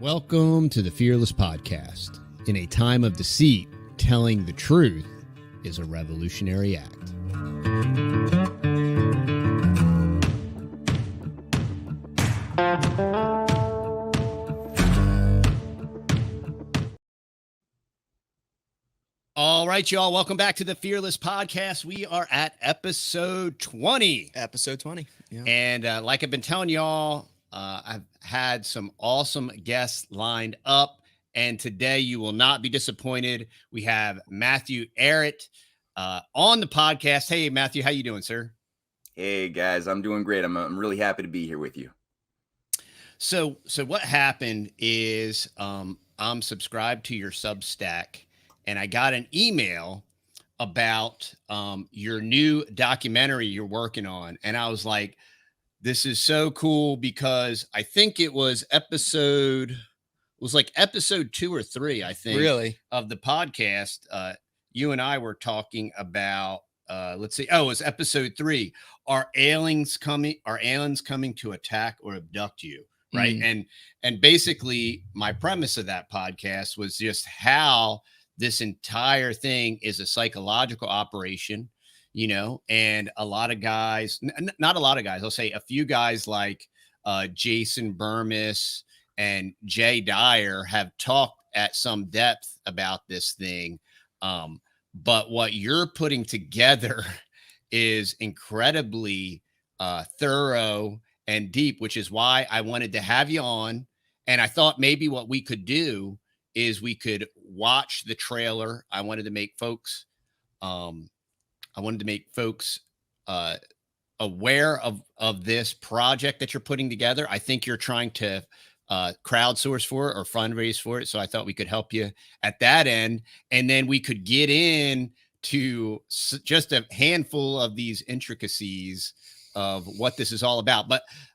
Welcome to the Fearless Podcast. In a time of deceit, telling the truth is a revolutionary act. All right, y'all. Welcome back to the Fearless Podcast. We are at episode 20. Episode 20. Yeah. And like I've been telling y'all, I've had some awesome guests lined up. And today you will not be disappointed. We have Matthew Arrett on the podcast. Hey, Matthew, how you doing, sir? Hey, guys. I'm doing great. I'm really happy to be here with you. So what happened is I'm subscribed to your Substack. And I got an email about your new documentary you're working on. And I was like, this is so cool because I think it was episode 2 or 3, I think, Really? Of the podcast. You and I were talking about, let's see. Oh, it was episode 3. Are aliens coming to attack or abduct you? Right. And basically my premise of that podcast was just how this entire thing is a psychological operation, and a lot of guys, not a lot of guys, I'll say a few guys like Jason Burmis and Jay Dyer have talked at some depth about this thing. But what you're putting together is incredibly thorough and deep, which is why I wanted to have you on. And I thought maybe what we could do is we could watch the trailer. I wanted to make folks aware of this project that you're putting together. I think you're trying to crowdsource for it or fundraise for it. So I thought we could help you at that end. And then we could get in to just a handful of these intricacies of what this is all about.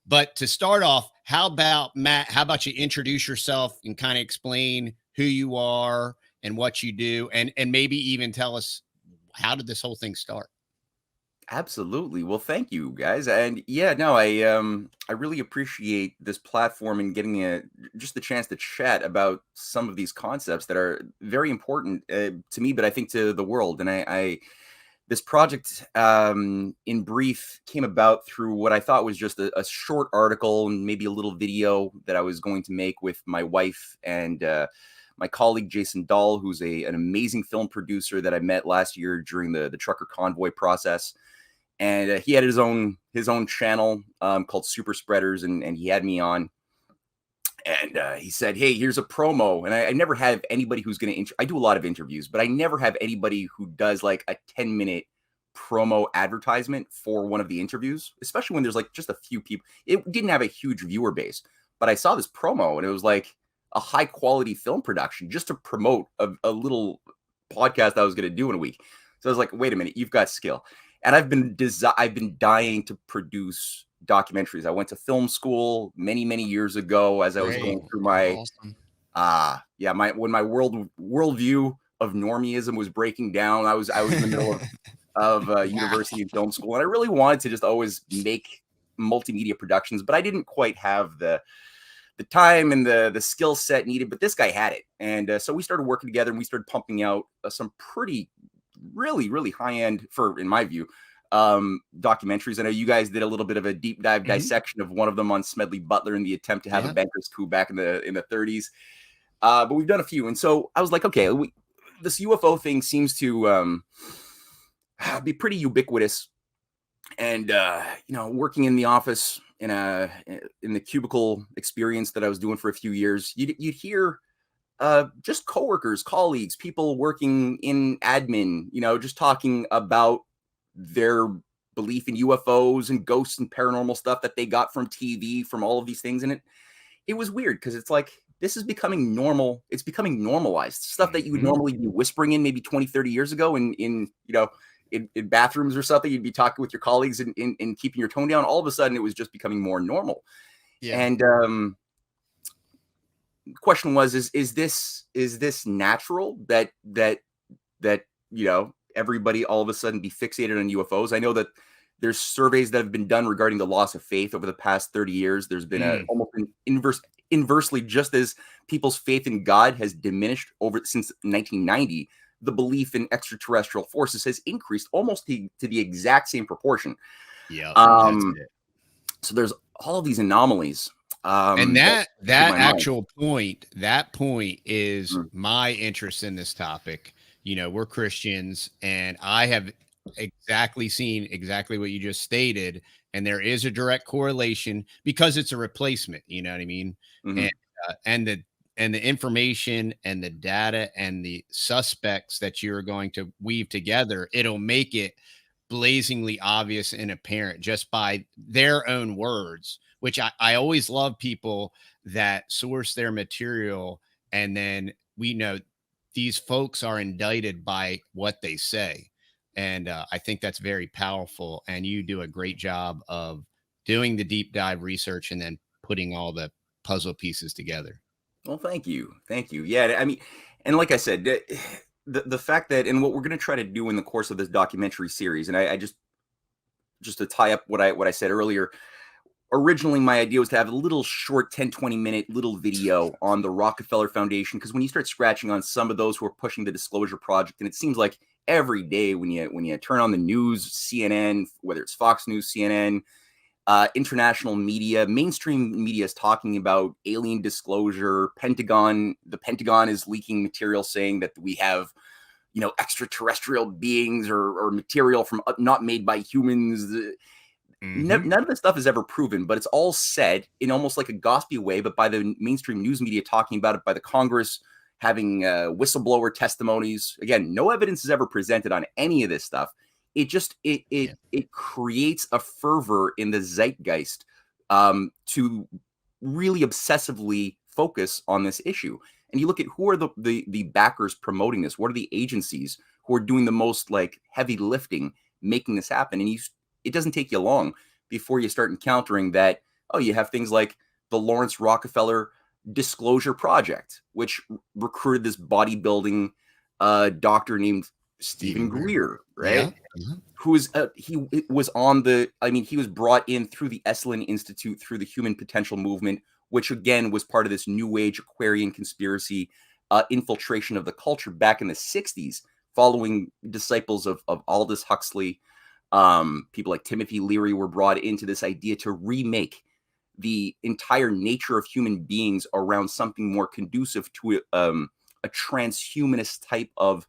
But to start off, how about Matt, how about you introduce yourself and kind of explain who you are and what you do, and maybe even tell us, how did this whole thing start? Absolutely. Well, thank you, guys. And yeah, no, I really appreciate this platform and getting just the chance to chat about some of these concepts that are very important to me, but I think to the world. And this project, in brief, came about through what I thought was just a short article and maybe a little video that I was going to make with my wife and my colleague, Jason Dahl, who's an amazing film producer that I met last year during the trucker convoy process. And he had his own channel called Super Spreaders, and he had me on. And he said, hey, here's a promo. And I never have anybody who's going to, I do a lot of interviews, but I never have anybody who does like a 10-minute promo advertisement for one of the interviews, especially when there's like just a few people. It didn't have a huge viewer base, but I saw this promo and it was like a high quality film production just to promote a little podcast I was going to do in a week. So I was like, wait a minute, you've got skill. And I've been dying to produce documentaries. I went to film school many, many years ago as I was going through my, when my worldview of normieism was breaking down. I was in the middle of university and film school, and I really wanted to just always make multimedia productions, but I didn't quite have the time and the skill set needed. But this guy had it, and so we started working together, and we started pumping out some pretty, really, really high end, in my view, documentaries. I know you guys did a little bit of a deep dive dissection of one of them on Smedley Butler and the attempt to have a banker's coup back in the 30s. But we've done a few, and so I was like, okay, this UFO thing seems to be pretty ubiquitous. And working in the office in the cubicle experience that I was doing for a few years, you'd hear just coworkers, colleagues, people working in admin, just talking about their belief in UFOs and ghosts and paranormal stuff that they got from TV, from all of these things. And it was weird because it's like, this is becoming normal. It's becoming normalized stuff that you would normally be whispering in maybe 20, 30 years ago in bathrooms or something. You'd be talking with your colleagues and keeping your tone down. All of a sudden, it was just becoming more normal. Yeah. And the question was, is this natural that everybody all of a sudden be fixated on UFOs? I know that There's surveys that have been done regarding the loss of faith over the past 30 years. There's been almost an inversely, just as people's faith in God has diminished since 1990, the belief in extraterrestrial forces has increased almost to the exact same proportion. Yeah, that's it. So there's all of these anomalies. And that actual point, that point is my interest in this topic. You know, we're Christians, and I have seen exactly what you just stated, and there is a direct correlation because it's a replacement. You know what I mean? And the information and the data and the suspects that you're going to weave together, it'll make it blazingly obvious and apparent just by their own words, which I always love people that source their material. And then we know these folks are indicted by what they say. And I think that's very powerful. And you do a great job of doing the deep dive research and then putting all the puzzle pieces together. Well, thank you. Thank you. Yeah. I mean, and like I said, the fact that, and what we're going to try to do in the course of this documentary series, and I just to tie up what I said earlier, originally my idea was to have a little short 10-20 minute little video on the Rockefeller Foundation, because when you start scratching on some of those who are pushing the disclosure project, and it seems like every day when you turn on the news, CNN, whether it's Fox News, CNN, international media, mainstream media is talking about alien disclosure. The Pentagon is leaking material saying that we have, extraterrestrial beings or material from not made by humans. None of this stuff is ever proven, but it's all said in almost like a gossipy way, but by the mainstream news media talking about it, by the Congress having whistleblower testimonies. Again, no evidence is ever presented on any of this stuff. It just it creates a fervor in the zeitgeist to really obsessively focus on this issue. And you look at who are the backers promoting this. What are the agencies who are doing the most like heavy lifting, making this happen? And it doesn't take you long before you start encountering that. Oh, you have things like the Laurence Rockefeller Disclosure Project, which recruited this bodybuilding doctor named Stephen Greer, right? Yeah. Who was he was brought in through the Esalen Institute, through the Human Potential Movement, which again was part of this New Age Aquarian conspiracy infiltration of the culture back in the 60s, following disciples of Aldous Huxley. People like Timothy Leary were brought into this idea to remake the entire nature of human beings around something more conducive to a transhumanist type of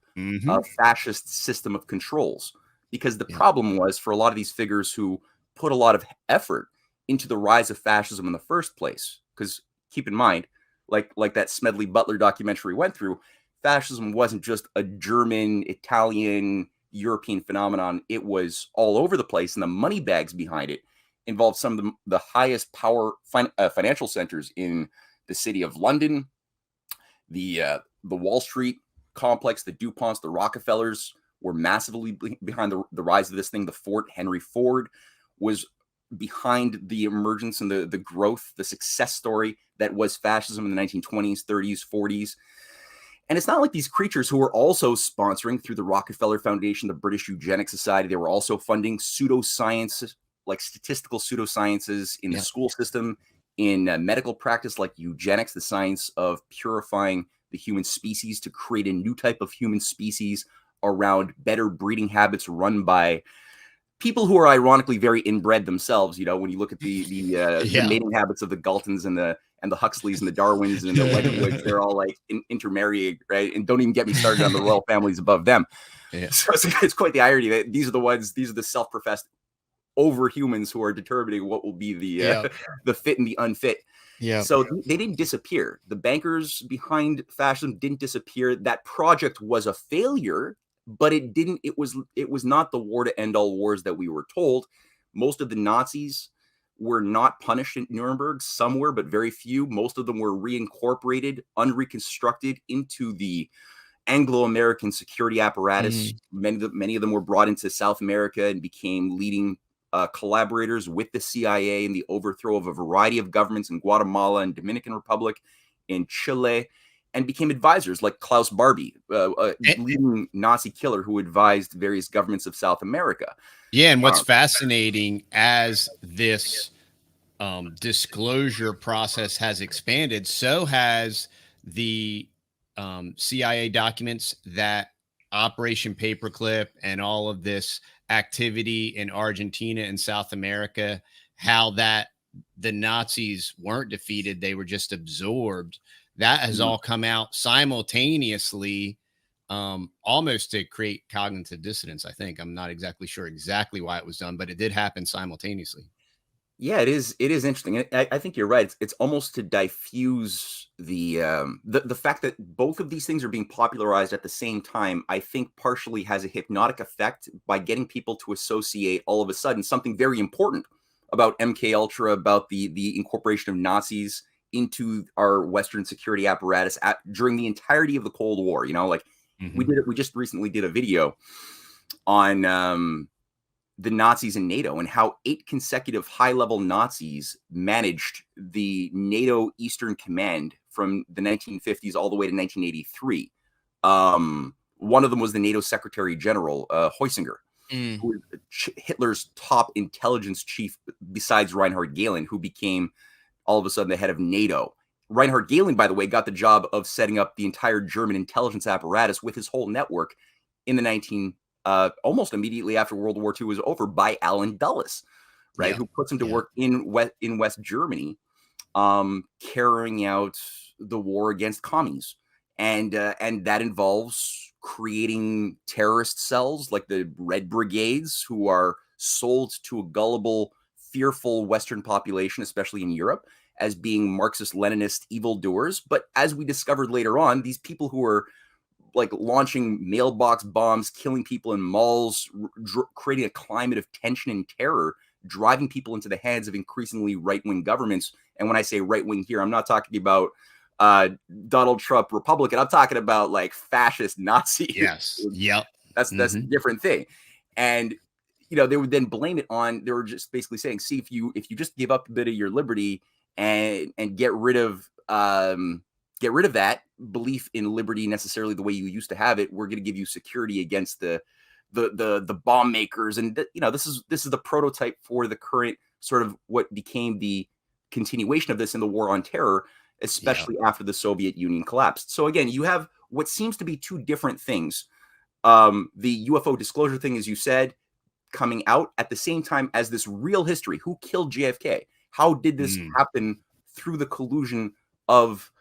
fascist system of controls. Because the problem was, for a lot of these figures who put a lot of effort into the rise of fascism in the first place, because keep in mind, like that Smedley Butler documentary went through, fascism wasn't just a German, Italian, European phenomenon. It was all over the place, and the money bags behind it involved some of the highest power financial centers in the city of London, the Wall Street complex, the DuPonts, the Rockefellers were massively behind the rise of this thing. The Fort Henry Ford was behind the emergence and the growth, the success story that was fascism in the 1920s, 30s, 40s. And it's not like these creatures who were also sponsoring through the Rockefeller Foundation, the British Eugenics Society, they were also funding pseudoscience, like statistical pseudosciences in the school system, in medical practice, like eugenics, the science of purifying the human species to create a new type of human species around better breeding habits run by people who are ironically very inbred themselves. When you look at the mating habits of the Galtons and the Huxleys and the Darwins and the Wedgwoods, they're all like intermarried, right? And don't even get me started on the royal families above them. Yeah. So it's quite the irony that these are the self-professed overhumans who are determining what will be the fit and the unfit. Yeah. So they didn't disappear. The bankers behind fascism didn't disappear. That project was a failure, but it was not the war to end all wars that we were told. Most of the Nazis were not punished in Nuremberg. Some were, but very few. Most of them were reincorporated, unreconstructed into the Anglo-American security apparatus. Many of them were brought into South America and became leading collaborators with the CIA in the overthrow of a variety of governments in Guatemala and Dominican Republic, in Chile, and became advisors, like Klaus Barbie, a And- leading Nazi killer who advised various governments of South America. Yeah, and what's fascinating as this disclosure process has expanded, so has the CIA documents that Operation Paperclip and all of this activity in Argentina and South America, how that the Nazis weren't defeated, they were just absorbed. That has all come out simultaneously, almost to create cognitive dissonance. I think I'm not exactly sure exactly why it was done, but it did happen simultaneously. Yeah, it is. It is interesting. I think you're right. It's almost to diffuse the fact that both of these things are being popularized at the same time. I think partially has a hypnotic effect by getting people to associate all of a sudden something very important about MK Ultra, about the incorporation of Nazis into our Western security apparatus during the entirety of the Cold War. You know, like we just recently did a video on the Nazis in NATO and how 8 consecutive high-level Nazis managed the NATO Eastern Command from the 1950s all the way to 1983. One of them was the NATO Secretary General, Heusinger, who was Hitler's top intelligence chief besides Reinhard Gehlen, who became all of a sudden the head of NATO. Reinhard Gehlen, by the way, got the job of setting up the entire German intelligence apparatus with his whole network in the almost immediately after World War II was over, by Allen Dulles, right? Yeah. Who puts him to work in West Germany, carrying out the war against commies. And that involves creating terrorist cells like the Red Brigades, who are sold to a gullible, fearful Western population, especially in Europe, as being Marxist-Leninist evildoers. But as we discovered later on, these people who are like launching mailbox bombs, killing people in malls, creating a climate of tension and terror, driving people into the hands of increasingly right-wing governments. And when I say right-wing here, I'm not talking about Donald Trump Republican. I'm talking about like fascist Nazi. Yes. Yep. That's a different thing. And you know, they would then blame it on, they were just basically saying, see, if you just give up a bit of your liberty and get rid of that belief in liberty necessarily the way you used to have it, we're going to give you security against the bomb makers. And you know, this is the prototype for the current sort of what became the continuation of this in the war on terror, especially after the Soviet Union collapsed. So again, you have what seems to be two different things. The UFO disclosure thing, as you said, coming out at the same time as this real history. Who killed JFK? How did this happen through the collusion of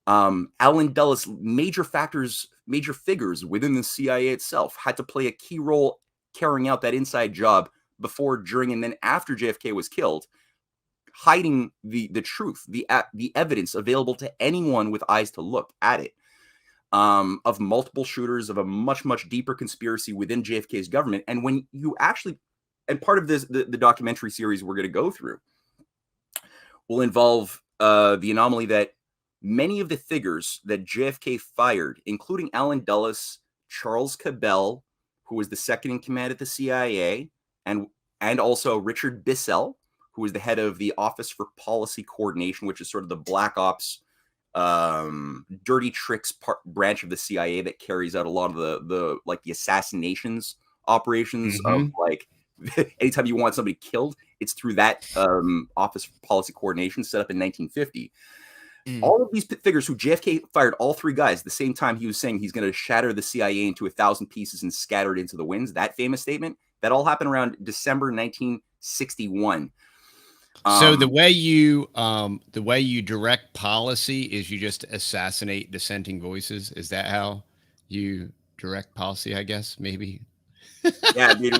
Allen Dulles? Major figures within the CIA itself had to play a key role carrying out that inside job before, during, and then after JFK was killed, hiding the truth, the evidence available to anyone with eyes to look at it, of multiple shooters, of a much, much deeper conspiracy within JFK's government. And when you actually, and part of this, the documentary series we're going to go through will involve the anomaly that many of the figures that JFK fired, including Allen Dulles, Charles Cabell, who was the second in command at the CIA, and also Richard Bissell, who was the head of the Office for Policy Coordination, which is sort of the black ops, dirty tricks branch of the CIA that carries out a lot of the assassinations operations of like anytime you want somebody killed, it's through that Office for Policy Coordination set up in 1950. All of these figures who JFK fired, all three guys, the same time he was saying he's going to shatter the CIA into 1,000 pieces and scatter it into the winds, that famous statement, that all happened around December 1961. So the way you direct policy is you just assassinate dissenting voices. Is that how you direct policy? I guess maybe. Yeah, I mean,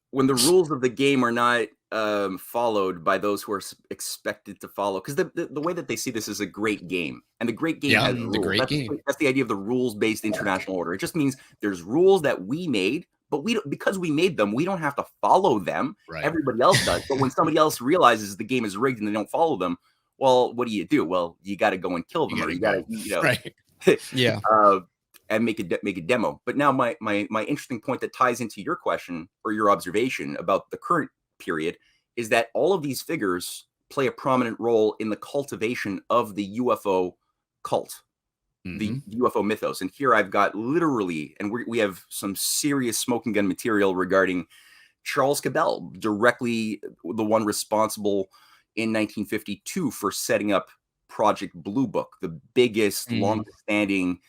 when the rules of the game are not followed by those who are expected to follow, because the way that they see this is a great game, and the great game has rules. That's the idea of the rules-based international order. It just means there's rules that we made, but because we made them, we don't have to follow them. Right. Everybody else does. But when somebody else realizes the game is rigged and they don't follow them, well, what do? Well, you got to go and kill them, or you got to, right? Yeah. And make a demo. But now my interesting point that ties into your question or your observation about the current period is that all of these figures play a prominent role in the cultivation of the UFO Occult, the Mm-hmm. UFO mythos. And here I've got literally, and we have some serious smoking gun material regarding Charles Cabell, directly the one responsible in 1952 for setting up Project Bluebook, the biggest, longest-standing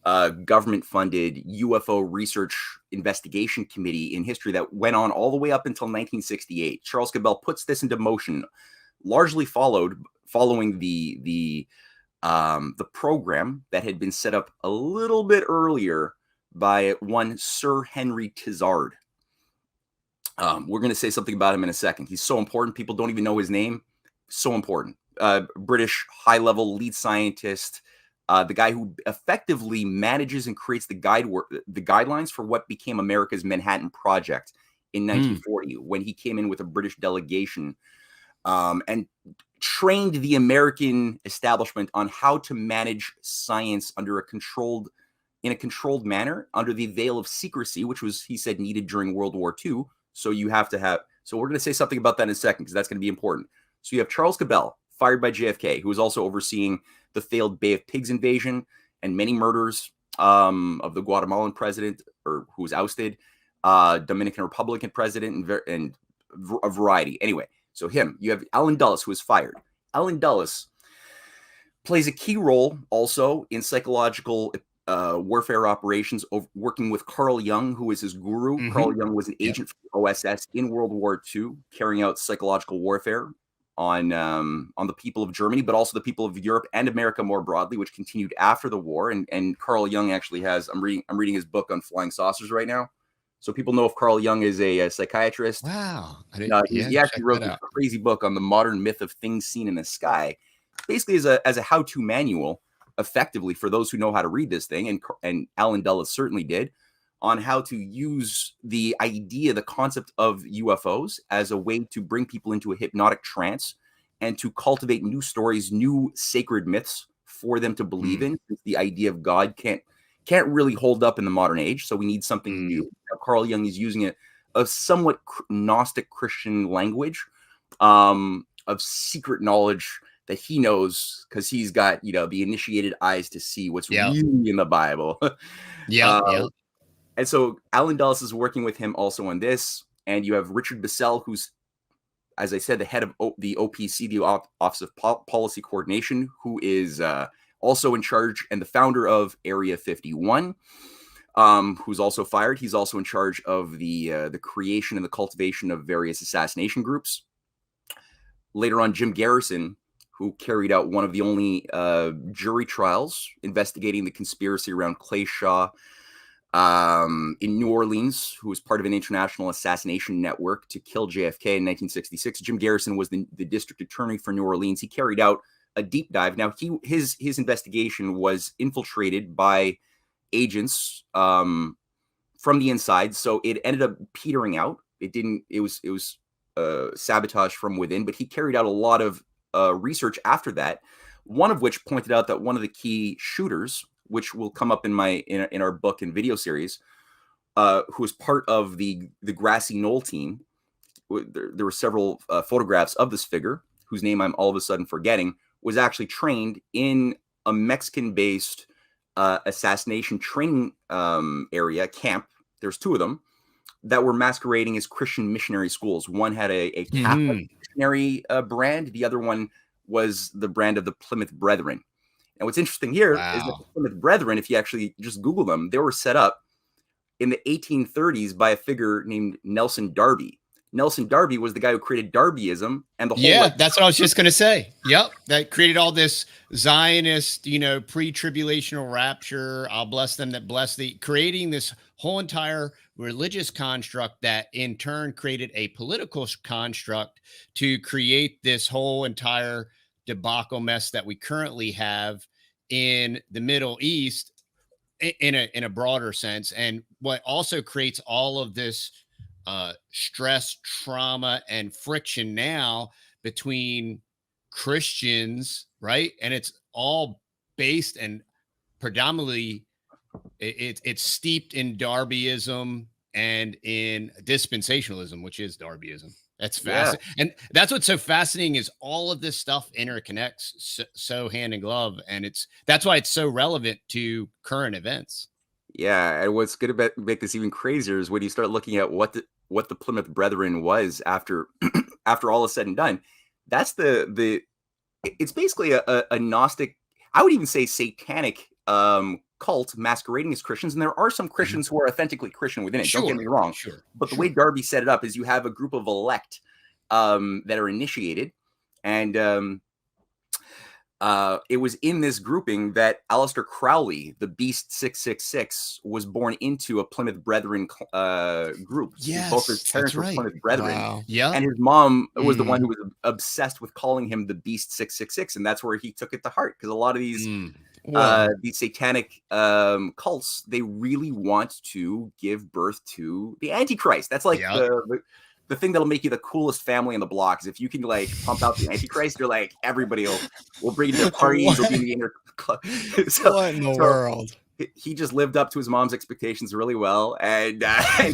government-funded UFO research investigation committee in history that went on all the way up until 1968. Charles Cabell puts this into motion, largely following the program that had been set up a little bit earlier by one Sir Henry Tizard. We're going to say something about him in a second. He's so important. People don't even know his name. So important. British high-level lead scientist, the guy who effectively manages and creates the guidelines for what became America's Manhattan Project in 1940, when he came in with a British delegation and trained the American establishment on how to manage science in a controlled manner, under the veil of secrecy, which was, he said, needed during World War II. So you have to have. So we're going to say something about that in a second, because that's going to be important. So you have Charles Cabell, fired by JFK, who was also overseeing the failed Bay of Pigs invasion and many murders of the Guatemalan president, or who was ousted, Dominican Republican president, and a variety. Anyway, so him. You have Alan Dulles, who was fired. Alan Dulles plays a key role also in psychological warfare operations, working with Carl Jung, who is his guru. Carl Jung was an agent for the OSS in World War II, carrying out psychological warfare on the people of Germany, but also the people of Europe and America more broadly, which continued after the war. And Carl Jung actually has, I'm reading his book on flying saucers right now, so people know if Carl Jung is a psychiatrist. Wow. He actually wrote this crazy book on the modern myth of things seen in the sky, basically as a how-to manual, effectively, for those who know how to read this thing, and Alan Dulles certainly did, on how to use the concept of UFOs as a way to bring people into a hypnotic trance and to cultivate new stories, new sacred myths for them to believe in. The idea of God can't really hold up in the modern age, so we need something new. Now, Carl Jung is using a somewhat Gnostic Christian language of secret knowledge that he knows, because he's got, the initiated eyes to see what's really in the Bible. And so Alan Dulles is working with him also on this. And you have Richard Bissell, who's, as I said, the head of the OPC, the Office of Policy Coordination, who is also in charge, and the founder of Area 51, who's also fired. He's also in charge of the creation and the cultivation of various assassination groups. Later on, Jim Garrison, who carried out one of the only jury trials investigating the conspiracy around Clay Shaw in New Orleans, who was part of an international assassination network to kill JFK in 1966. Jim Garrison was the district attorney for New Orleans. He carried out a deep dive. Now, his investigation was infiltrated by agents from the inside, so it ended up petering out. It was sabotage from within, but he carried out a lot of research after that, one of which pointed out that one of the key shooters, which will come up in our book and video series, who was part of the Grassy Knoll team. There were several photographs of this figure, whose name I'm all of a sudden forgetting, was actually trained in a Mexican-based assassination training area camp. There's two of them that were masquerading as Christian missionary schools. One had a Catholic missionary brand. The other one was the brand of the Plymouth Brethren. And what's interesting here is that the Plymouth Brethren, if you actually just Google them, they were set up in the 1830s by a figure named Nelson Darby. Nelson Darby was the guy who created Darbyism and the whole. Yeah, that's what I was just going to say. Yep. That created all this Zionist, pre-tribulational rapture. I'll bless them that bless thee, creating this whole entire religious construct that in turn created a political construct to create this whole entire debacle mess that we currently have in the Middle East in a broader sense. And what also creates all of this stress, trauma, and friction now between Christians, right? And it's all based and predominantly it's steeped in Darbyism and in dispensationalism, which is Darbyism. That's Yeah. fascinating. And that's what's so fascinating is all of this stuff interconnects so hand in glove. And that's why it's so relevant to current events. Yeah, and what's going to make this even crazier is when you start looking at what the Plymouth Brethren was after after all is said and done. That's it's basically a Gnostic, I would even say satanic cult masquerading as Christians, and there are some Christians who are authentically Christian within it. Don't get me wrong. But the way Darby set it up is you have a group of elect that are initiated, and it was in this grouping that Aleister Crowley, the Beast 666, was born into a Plymouth Brethren group. Yes, both his parents were Plymouth Brethren. Wow. Yeah. And his mom was the one who was obsessed with calling him the Beast 666, and that's where he took it to heart, because a lot of these satanic cults, they really want to give birth to the Antichrist. That's like the thing that'll make you the coolest family in the block is if you can like pump out the Antichrist. You're like, everybody will bring you to parties. Will be in the inner club. What in the world? He just lived up to his mom's expectations really well, and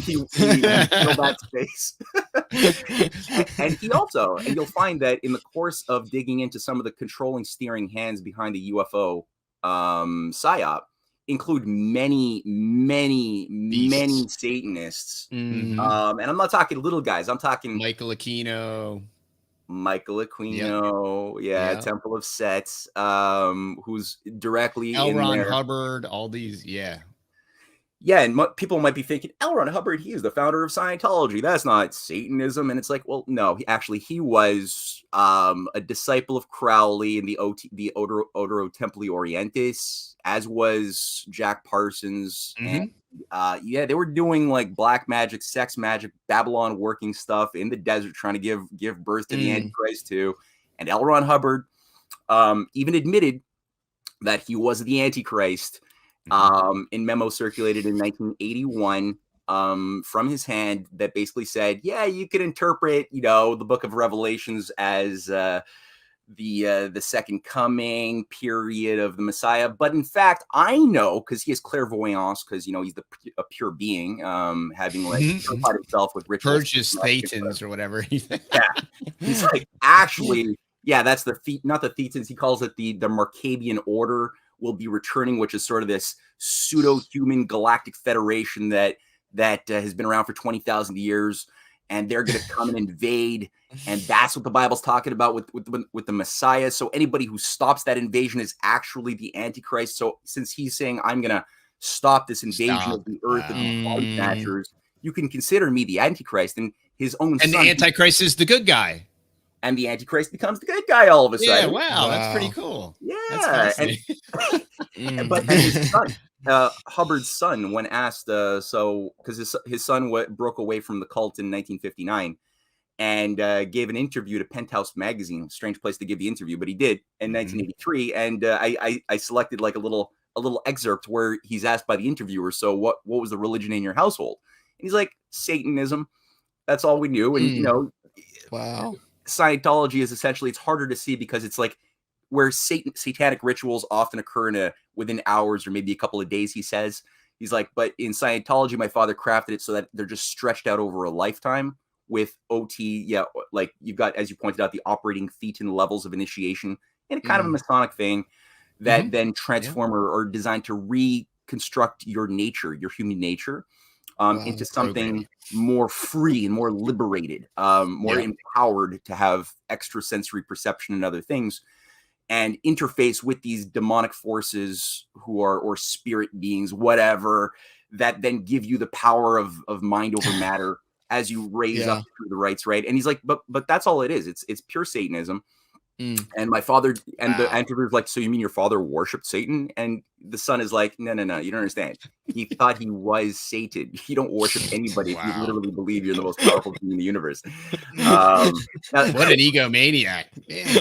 he filled that space. and he also, and you'll find that in the course of digging into some of the controlling, steering hands behind the UFO Psyop, include many Satanists. And I'm not talking little guys. I'm talking Michael Aquino, Temple of Set, who's directly L. in Ron there. Hubbard, all these, and people might be thinking, L. Ron Hubbard, he is the founder of Scientology. That's not Satanism. And it's like, well, no, he was a disciple of Crowley and the Ordo Templi Orientis, as was Jack Parsons. And they were doing like black magic, sex magic, Babylon working stuff in the desert, trying to give birth to the Antichrist too. And L. Ron Hubbard even admitted that he was the Antichrist. In memo circulated in 1981 from his hand that basically said, yeah, you could interpret, the book of Revelations as the second coming period of the Messiah. But in fact, I know, because he has clairvoyance, because, he's a pure being, having like purified himself with rituals. Purges Thetans or whatever. He's like, actually, that's not the Thetans. He calls it the Markabian Order will be returning, which is sort of this pseudo-human galactic federation that has been around for 20,000 years, and they're going to come and invade, and that's what the Bible's talking about with the Messiah. So anybody who stops that invasion is actually the Antichrist. So since he's saying, I'm going to stop this invasion of the earth of the body snatchers, you can consider me the Antichrist. And his own son, the Antichrist is the good guy. And the Antichrist becomes the good guy all of a sudden. Yeah, wow. That's pretty cool. Yeah. But his son, Hubbard's son, when asked, because his son broke away from the cult in 1959 and gave an interview to Penthouse magazine. Strange place to give the interview, but he did in 1983. And I selected like a little excerpt where he's asked by the interviewer, so what was the religion in your household? And he's like, Satanism. That's all we knew. And, wow. Scientology is essentially, it's harder to see because it's like where satanic rituals often occur within hours or maybe a couple of days, he says. He's like, but in Scientology, my father crafted it so that they're just stretched out over a lifetime with OT. Yeah, like you've got, as you pointed out, the operating thetan levels of initiation in a kind of a Masonic thing that then transform or designed to reconstruct your nature, your human nature. Into something more free and more liberated, more empowered to have extrasensory perception and other things, and interface with these demonic forces or spirit beings, whatever, that then give you the power of mind over matter as you raise up through the rites, right? And he's like, but that's all it is. It's pure Satanism. And my father, and the interviewer's like, so you mean your father worshipped Satan? And the son is like, no, you don't understand. He thought he was Satan. You don't worship anybody if you literally believe you're the most powerful being in the universe. What an egomaniac.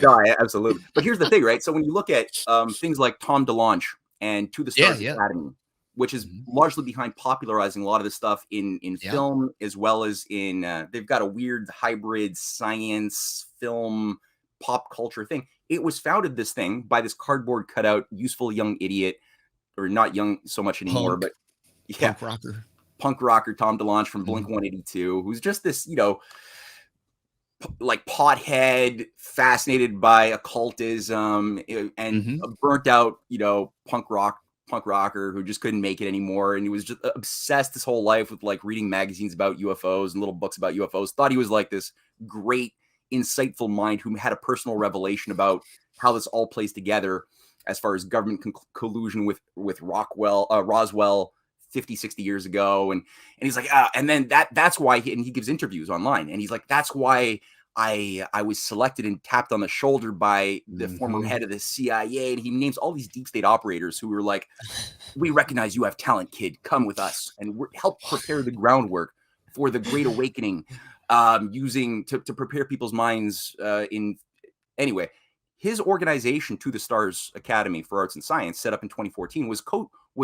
No, absolutely. But here's the thing, right? So when you look at things like Tom DeLonge and To the Stars Academy, which is largely behind popularizing a lot of this stuff in film, as well as in, they've got a weird hybrid science film pop culture thing. It was founded, this thing, by this cardboard cutout useful young idiot, or not young so much anymore, but punk rocker Tom DeLonge from Blink 182, who's just this like pothead, fascinated by occultism, and burnt out, punk rocker who just couldn't make it anymore. And he was just obsessed his whole life with like reading magazines about UFOs and little books about UFOs. Thought he was like this great, insightful mind who had a personal revelation about how this all plays together as far as government collusion with Roswell 50, 60 years ago. And he's like, and then that's why he gives interviews online. And he's like, that's why I was selected and tapped on the shoulder by the former head of the CIA. And he names all these deep state operators who were like, we recognize you have talent, kid. Come with us and help prepare the groundwork for the Great Awakening, using to prepare people's minds anyway. His organization, To the Stars Academy for Arts and Science, set up in 2014, was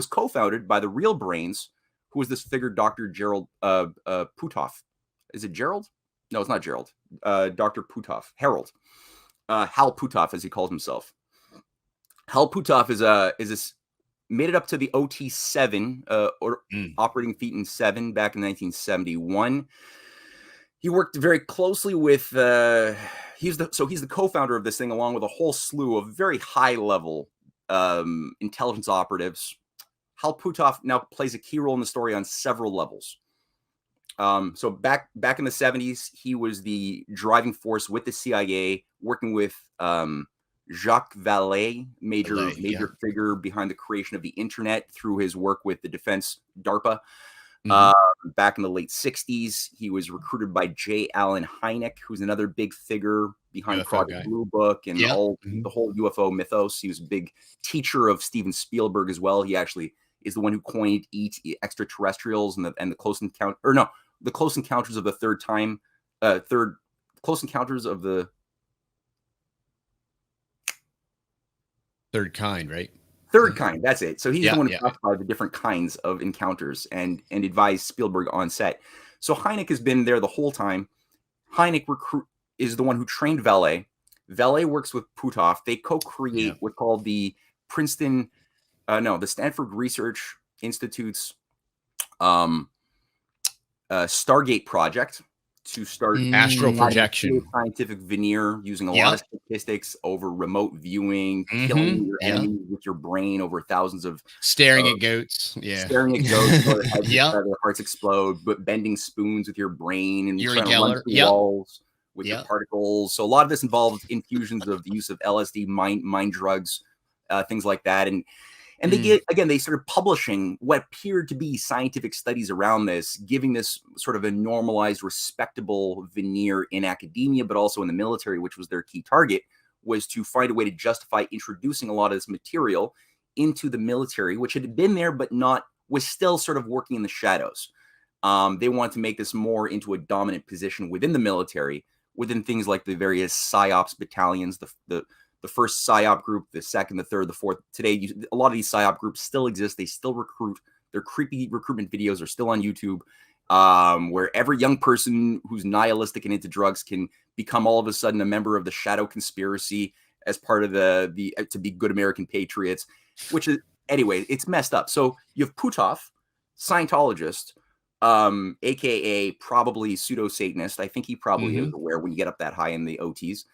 co-founded by the real brains, who was this figure, Dr. Gerald Puthoff. Is it Gerald? No, it's not Gerald. Dr. Puthoff, Harold, Hal Puthoff, as he calls himself. Hal Puthoff is made it up to the OT-7 or operating feat in 7 back in 1971. He worked very closely with. He's the co-founder of this thing, along with a whole slew of very high-level intelligence operatives. Hal Puthoff now plays a key role in the story on several levels. So back in the 70s, he was the driving force with the CIA, working with Jacques Vallée, major figure behind the creation of the internet through his work with the defense DARPA. Back in the late 60s, he was recruited by J. Allen Hynek, who's another big figure behind Project Bluebook and the whole UFO mythos. He was a big teacher of Steven Spielberg as well. He actually is the one who coined extraterrestrials and the close encounter, or no, the Close Encounters of the Close Encounters of the Third Kind, right? Third Kind, that's it. So he's the one who talked about the different kinds of encounters and advised Spielberg on set. So Hynek has been there the whole time. Hynek is the one who trained Vallée. Vallée works with Puthoff. They co-create what's called the Stanford Research Institute's Stargate project to start astral projection scientific veneer using a lot of statistics over remote viewing, killing your enemies with your brain over thousands of staring at goats, staring at goats, their hearts explode, but bending spoons with your brain and trying to run through walls with your particles. So a lot of this involved infusions of the use of LSD, mind drugs, things like that, and they started publishing what appeared to be scientific studies around this, giving this sort of a normalized, respectable veneer in academia, but also in the military, which was their key target, was to find a way to justify introducing a lot of this material into the military, which had been there, but was still sort of working in the shadows. They wanted to make this more into a dominant position within the military, within things like the various Psyops battalions, the first Psyop group, the second, the third, the fourth. Today, a lot of these Psyop groups still exist. They still recruit. Their creepy recruitment videos are still on YouTube, where every young person who's nihilistic and into drugs can become all of a sudden a member of the shadow conspiracy as part of the to be good American patriots, which is, anyway, it's messed up. So you have Puthoff, Scientologist, aka probably pseudo-Satanist. I think he probably is aware when you get up that high in the OTs.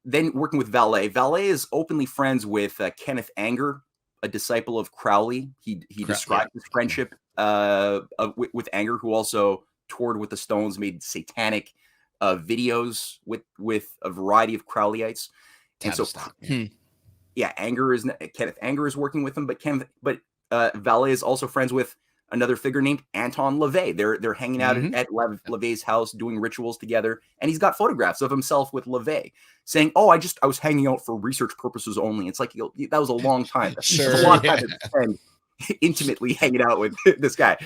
Then working with Vallée. Vallée is openly friends with Kenneth Anger, a disciple of Crowley. He described his friendship with Anger, who also toured with the Stones, made satanic videos with a variety of Crowleyites. And so, Kenneth Anger is working with him, but Vallée is also friends with another figure named Anton LaVey. They're hanging out at LaVey's house doing rituals together, and he's got photographs of himself with LaVey saying, "Oh, I was hanging out for research purposes only." It's like, that was a long time. Sure, a long time to spend intimately hanging out with this guy.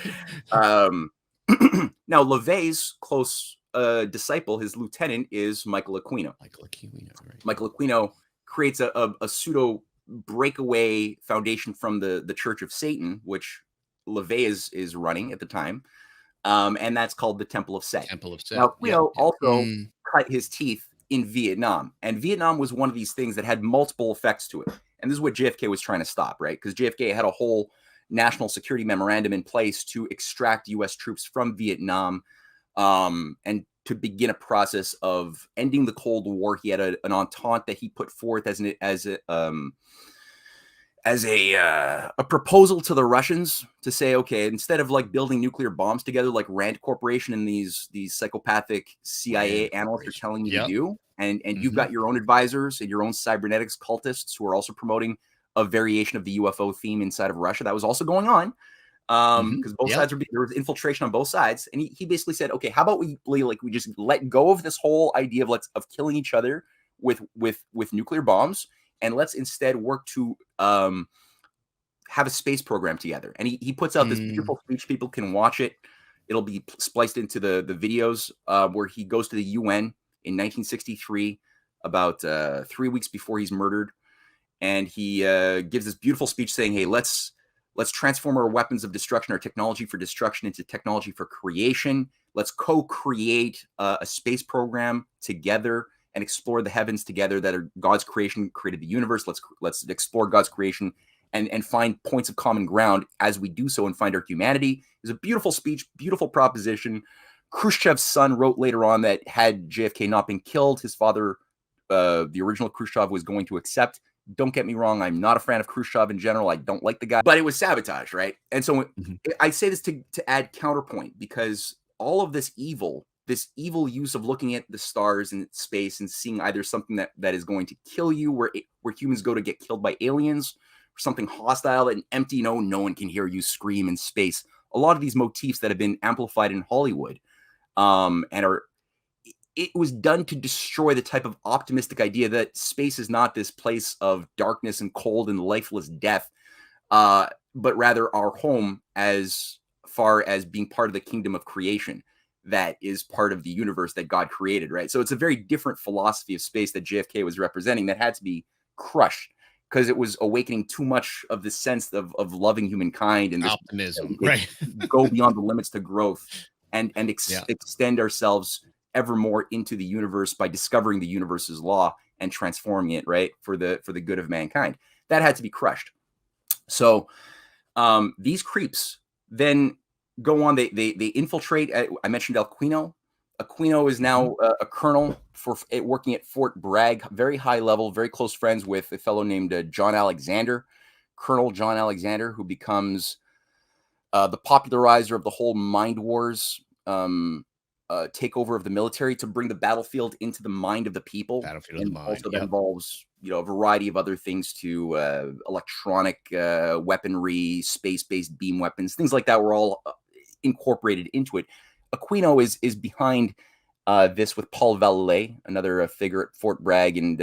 Now, LaVey's close disciple, his lieutenant, is Michael Aquino. Michael Aquino creates a pseudo breakaway foundation from the Church of Satan, which LaVey is running at the time, and that's called the Temple of Set. Now, Aquino also cut his teeth in Vietnam, and Vietnam was one of these things that had multiple effects to it. And this is what JFK was trying to stop, right? Because JFK had a whole national security memorandum in place to extract U.S. troops from Vietnam, and to begin a process of ending the Cold War. He had an entente that he put forth as a proposal to the Russians to say, okay, instead of like building nuclear bombs together, like Rand Corporation and these psychopathic CIA analysts are telling you to do, and you've got your own advisors and your own cybernetics cultists who are also promoting a variation of the UFO theme inside of Russia. That was also going on because both sides there was infiltration on both sides, and he basically said, okay, how about we just let go of this whole idea of killing each other with nuclear bombs, and let's instead work to have a space program together. And he puts out this beautiful speech. People can watch it. It'll be spliced into the videos where he goes to the UN in 1963, about 3 weeks before he's murdered. And he gives this beautiful speech saying, hey, let's transform our weapons of destruction, our technology for destruction, into technology for creation. Let's co-create a space program together and explore the heavens together that are God's creation, created the universe. Let's explore God's creation and find points of common ground as we do so and find our humanity. It's a beautiful speech, beautiful proposition. Khrushchev's son wrote later on that had JFK not been killed, his father, the original Khrushchev, was going to accept. Don't get me wrong, I'm not a fan of Khrushchev in general. I don't like the guy, but it was sabotage, right? And so I say this to add counterpoint, because all of this evil use of looking at the stars and space and seeing either something that is going to kill you, where humans go to get killed by aliens, or something hostile and empty, no one can hear you scream in space. A lot of these motifs that have been amplified in Hollywood, it was done to destroy the type of optimistic idea that space is not this place of darkness and cold and lifeless death, but rather our home as far as being part of the kingdom of creation that is part of the universe that God created, right? So it's a very different philosophy of space that JFK was representing that had to be crushed, because it was awakening too much of the sense of loving humankind and this optimism, right? Go beyond the limits to growth and extend ourselves ever more into the universe by discovering the universe's law and transforming it, right, for the good of mankind. That had to be crushed. So these creeps then go on. They infiltrate. I mentioned Aquino. Aquino is now a colonel working at Fort Bragg, very high level, very close friends with a fellow named John Alexander, Colonel John Alexander, who becomes the popularizer of the whole Mind Wars takeover of the military to bring the battlefield into the mind of the people. Battlefield of the mind. Also that involves a variety of other things to electronic weaponry, space-based beam weapons, things like that were all incorporated into it. Aquino is behind this with Paul Valet, another figure at Fort Bragg and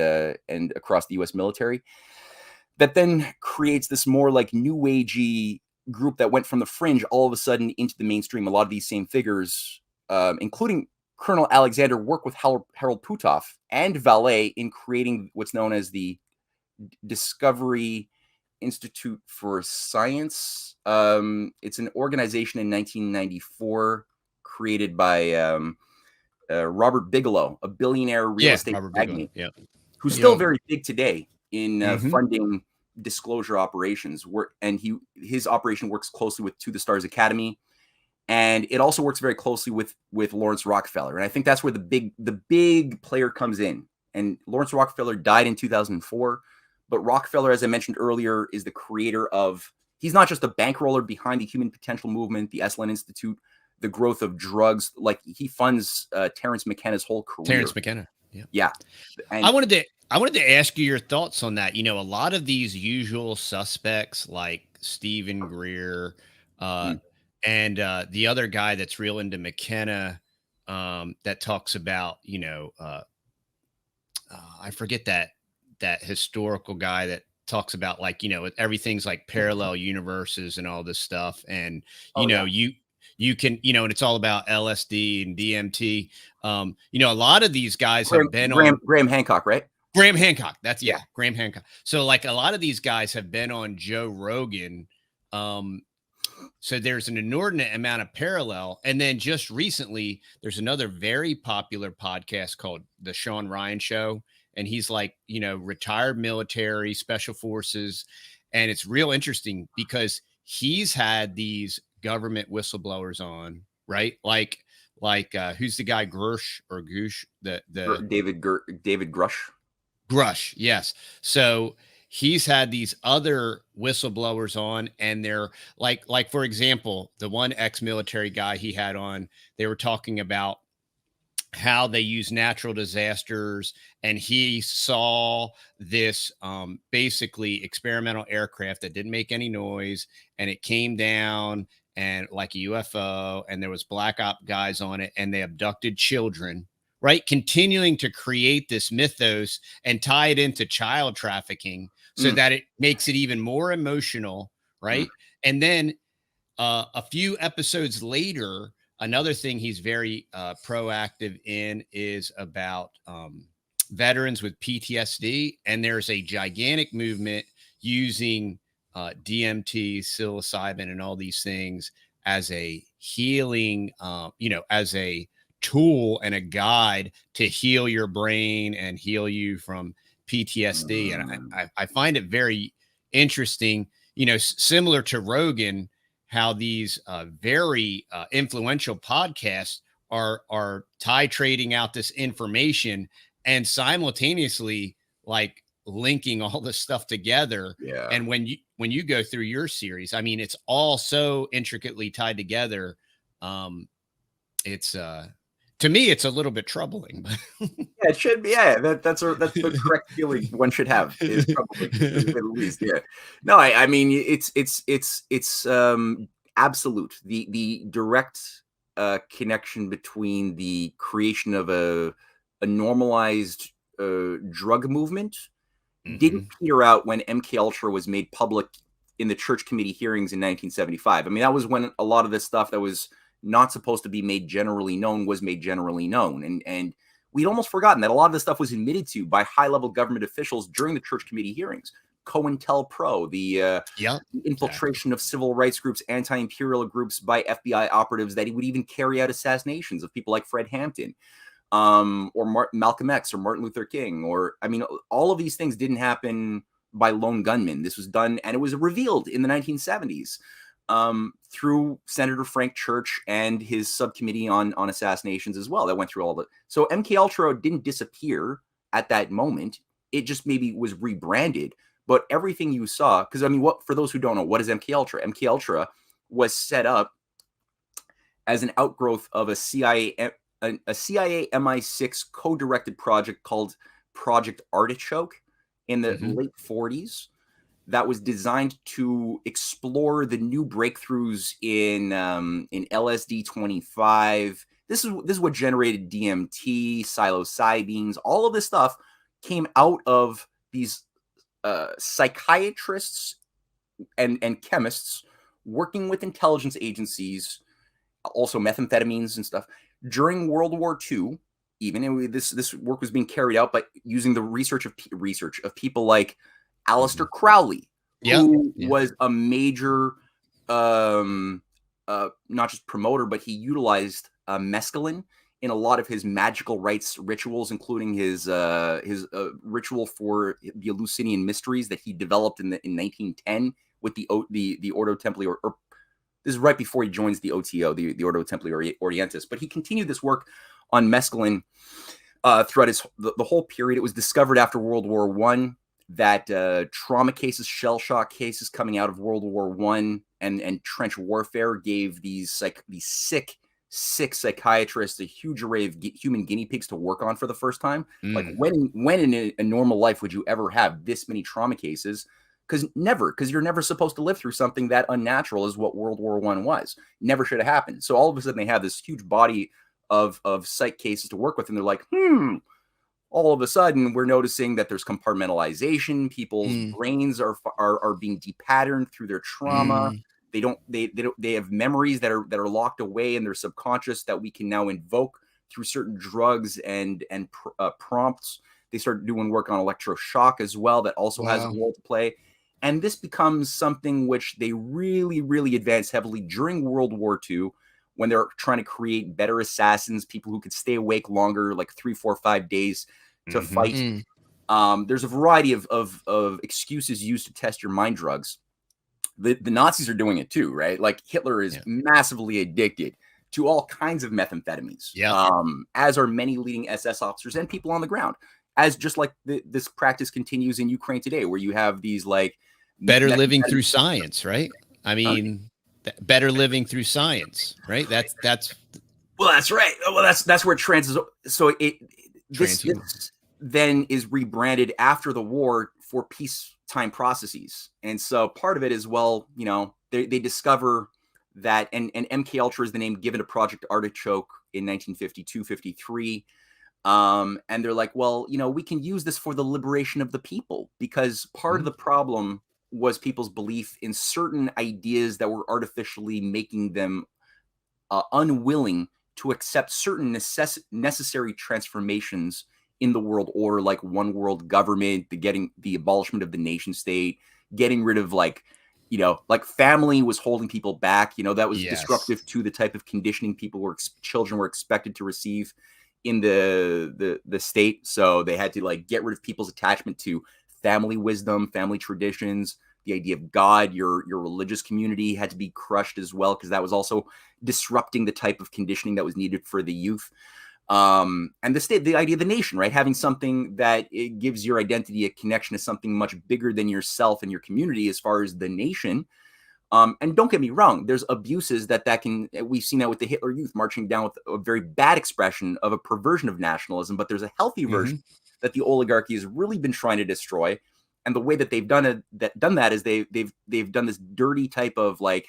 across the U.S. military, that then creates this more like new agey group that went from the fringe all of a sudden into the mainstream. A lot of these same figures, including Colonel Alexander, work with Harold Puthoff and Valet in creating what's known as the Discovery Institute for Science. It's an organization in 1994 created by Robert Bigelow, a billionaire real estate magnate, who's still very big today in funding disclosure operations. His operation works closely with To the Stars Academy, and it also works very closely with Laurence Rockefeller. And I think that's where the big player comes in. And Laurence Rockefeller died in 2004, but Rockefeller, as I mentioned earlier, is the creator of. He's not just a bankroller behind the Human Potential Movement, the Esalen Institute, the growth of drugs. Like, he funds Terence McKenna's whole career. Terence McKenna, yeah. And I wanted to ask you your thoughts on that. A lot of these usual suspects, like Stephen Greer, and the other guy that's real into McKenna, that talks about, I forget that historical guy that talks about, like, everything's like parallel universes and all this stuff. And, you can, and it's all about LSD and DMT. A lot of these guys have been on Graham Hancock, right? Graham Hancock. That's Graham Hancock. So, like, a lot of these guys have been on Joe Rogan. So there's an inordinate amount of parallel. And then just recently, there's another very popular podcast called The Sean Ryan Show. And he's like, retired military, special forces. And it's real interesting because he's had these government whistleblowers on, right? Like like who's the guy, Grush or Goosh, the David Grush. Grush, yes. So he's had these other whistleblowers on, and they're like for example, the one ex-military guy he had on, they were talking about how they use natural disasters, and he saw this basically experimental aircraft that didn't make any noise, and it came down and like a UFO, and there was black op guys on it, and they abducted children, right? Continuing to create this mythos and tie it into child trafficking so that it makes it even more emotional, right? And then a few episodes later, another thing he's very proactive in is about veterans with PTSD. And there's a gigantic movement using DMT, psilocybin, and all these things as a healing, as a tool and a guide to heal your brain and heal you from PTSD. And I find it very interesting, similar to Rogan, how these very influential podcasts are titrating out this information and simultaneously like linking all this stuff together. Yeah. And when you go through your series, I mean, it's all so intricately tied together. It's to me, it's a little bit troubling. Yeah, it should be. Yeah, that's the correct feeling one should have. Is probably at least. Yeah. No, I mean it's absolute. The direct connection between the creation of a normalized drug movement didn't peter out when MK Ultra was made public in the Church Committee hearings in 1975. I mean, that was when a lot of this stuff that was not supposed to be made generally known was made generally known. And we'd almost forgotten that a lot of this stuff was admitted to by high-level government officials during the Church Committee hearings. COINTELPRO, the infiltration of civil rights groups, anti-imperial groups by FBI operatives that he would even carry out assassinations of people like Fred Hampton, or Malcolm X or Martin Luther King. Or, I mean, all of these things didn't happen by lone gunmen. This was done, and it was revealed in the 1970s. Through Senator Frank Church and his subcommittee on assassinations as well, that went through all of it. So MK Ultra didn't disappear at that moment. It just maybe was rebranded. But everything you saw, because I mean, for those who don't know, what is MK Ultra? MK Ultra was set up as an outgrowth of a CIA MI6 co-directed project called Project Artichoke in the late 40s. That was designed to explore the new breakthroughs in LSD 25. This is what generated DMT, psilocybines. All of this stuff came out of these psychiatrists and chemists working with intelligence agencies, also methamphetamines and stuff during World War II. Even this work was being carried out by using the research of people like Aleister Crowley, who was a major, not just promoter, but he utilized mescaline in a lot of his magical rites rituals, including his ritual for the Eleusinian mysteries that he developed in 1910 with the Ordo Templi, or this is right before he joins the OTO, the Ordo Templi Orientis. But he continued this work on mescaline throughout the whole period. It was discovered after World War I that trauma cases, shell shock cases coming out of World War I and trench warfare gave these sick psychiatrists a huge array of human guinea pigs to work on for the first time. Like when in a normal life would you ever have this many trauma cases? Because you're never supposed to live through something that unnatural is what World War I was. Never should have happened. So all of a sudden they have this huge body of psych cases to work with, and they're like, all of a sudden we're noticing that there's compartmentalization. People's brains are being depatterned through their trauma. They have memories that are locked away in their subconscious that we can now invoke through certain drugs and prompts. They start doing work on electroshock as well. That also has a role to play. And this becomes something which they really, really advance heavily during World War II, when they're trying to create better assassins, people who could stay awake longer, like 3, 4, 5 days to fight. There's a variety of excuses used to test your mind drugs. The Nazis are doing it too, right? Like Hitler is massively addicted to all kinds of methamphetamines. Yeah. As are many leading SS officers and people on the ground. As just like this practice continues in Ukraine today, where you have these like better living through science, right? I mean, better living through science, right? That's well, that's right. Well, that's where so this then is rebranded after the war for peacetime processes. And so part of it is, well, you know, they discover that, and MK Ultra is the name given to Project Artichoke in 1952-53. And they're like, well, you know, we can use this for the liberation of the people, because part of the problem was people's belief in certain ideas that were artificially making them unwilling to accept certain necessary transformations in the world order, like one world government, the abolishment of the nation state, getting rid of like, you know, like family was holding people back. You know, that was disruptive to the type of conditioning children were expected to receive in the state. So they had to like get rid of people's attachment to family wisdom, family traditions. The idea of God, your religious community had to be crushed as well, because that was also disrupting the type of conditioning that was needed for the youth. And the state, the idea of the nation, right? Having something that it gives your identity a connection to something much bigger than yourself and your community as far as the nation. And don't get me wrong, there's abuses that we've seen that with the Hitler Youth marching down with a very bad expression of a perversion of nationalism, but there's a healthy version that the oligarchy has really been trying to destroy. And the way that they've done that is they've done this dirty type of like,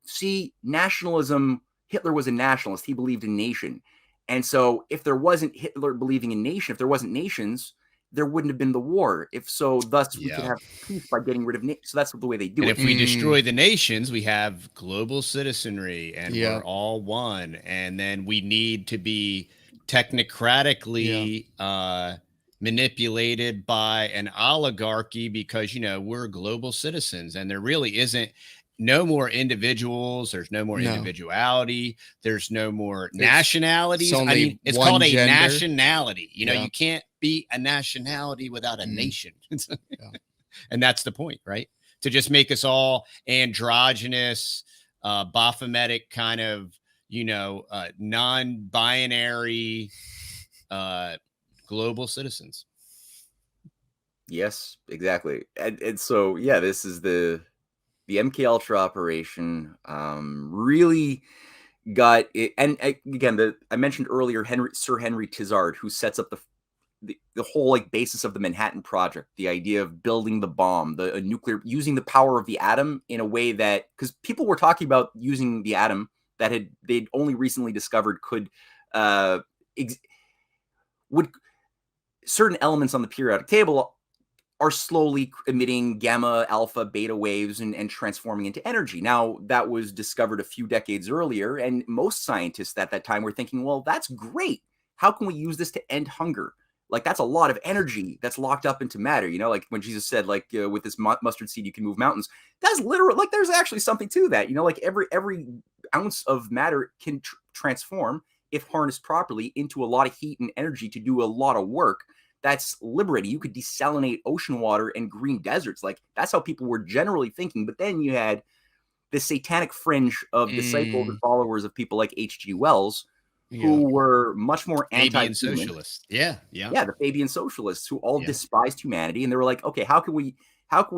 see, nationalism, Hitler was a nationalist, he believed in nation. And so if there wasn't Hitler believing in nation, if there wasn't nations, there wouldn't have been the war. If so, thus we could have peace by getting rid of nations. So that's the way they do it. If we destroy the nations, we have global citizenry and we're all one. And then we need to be technocratically manipulated by an oligarchy because, you know, we're global citizens and there really isn't no more individuals. There's no more individuality. There's no more nationalities. I mean, it's called a nationality. You know, you can't be a nationality without a nation. And that's the point, right? To just make us all androgynous, Baphometic kind of, you know, non-binary, global citizens. Yes, exactly. And so, yeah, this is the MK Ultra operation really got it. And again, I mentioned earlier, Sir Henry Tizard, who sets up the whole like basis of the Manhattan Project, the idea of building the bomb, using the power of the atom in a way that, because people were talking about using the atom that they'd only recently discovered would certain elements on the periodic table are slowly emitting gamma, alpha, beta waves and transforming into energy. Now, that was discovered a few decades earlier, and most scientists at that time were thinking, well, that's great. How can we use this to end hunger? Like, that's a lot of energy that's locked up into matter. You know, like when Jesus said, like, with this mustard seed, you can move mountains. That's literal. Like, there's actually something to that. You know, like every ounce of matter can transform, if harnessed properly, into a lot of heat and energy to do a lot of work. That's liberating. You could desalinate ocean water and green deserts. Like, that's how people were generally thinking. But then you had the satanic fringe of disciples and followers of people like H.G. Wells, who were much more Fabian socialists. Yeah, the Fabian socialists who all despised humanity. And they were like, okay, how can we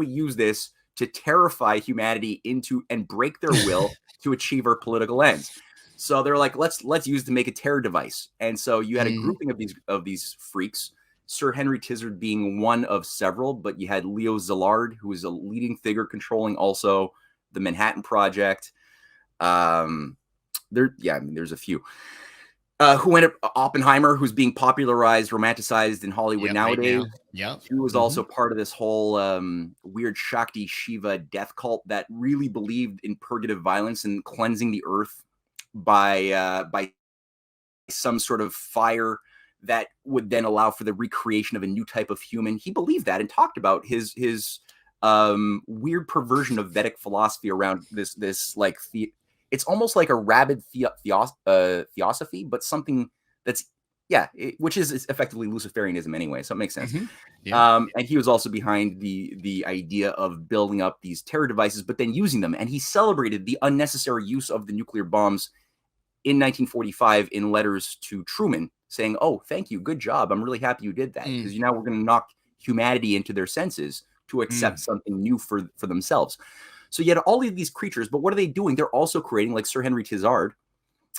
use this to terrify humanity into and break their will to achieve our political ends? So they're like, let's use it to make a terror device. And so you had a grouping of these freaks, Sir Henry Tizard being one of several, but you had Leo Szilard, who was a leading figure controlling also the Manhattan Project. There's a few. Who went up Oppenheimer, who's being popularized, romanticized in Hollywood nowadays. Right now. He was also part of this whole weird Shakti Shiva death cult that really believed in purgative violence and cleansing the earth by some sort of fire that would then allow for the recreation of a new type of human. He believed that and talked about his weird perversion of Vedic philosophy around this like it's almost like a rabid theosophy, but something that's which is effectively Luciferianism anyway, so it makes sense. And he was also behind the idea of building up these terror devices, but then using them. And he celebrated the unnecessary use of the nuclear bombs in 1945 in letters to Truman saying, oh, thank you, good job, I'm really happy you did that, because now we're going to knock humanity into their senses to accept something new for themselves. So you had all of these creatures, but what are they doing? They're also creating, like Sir Henry Tizard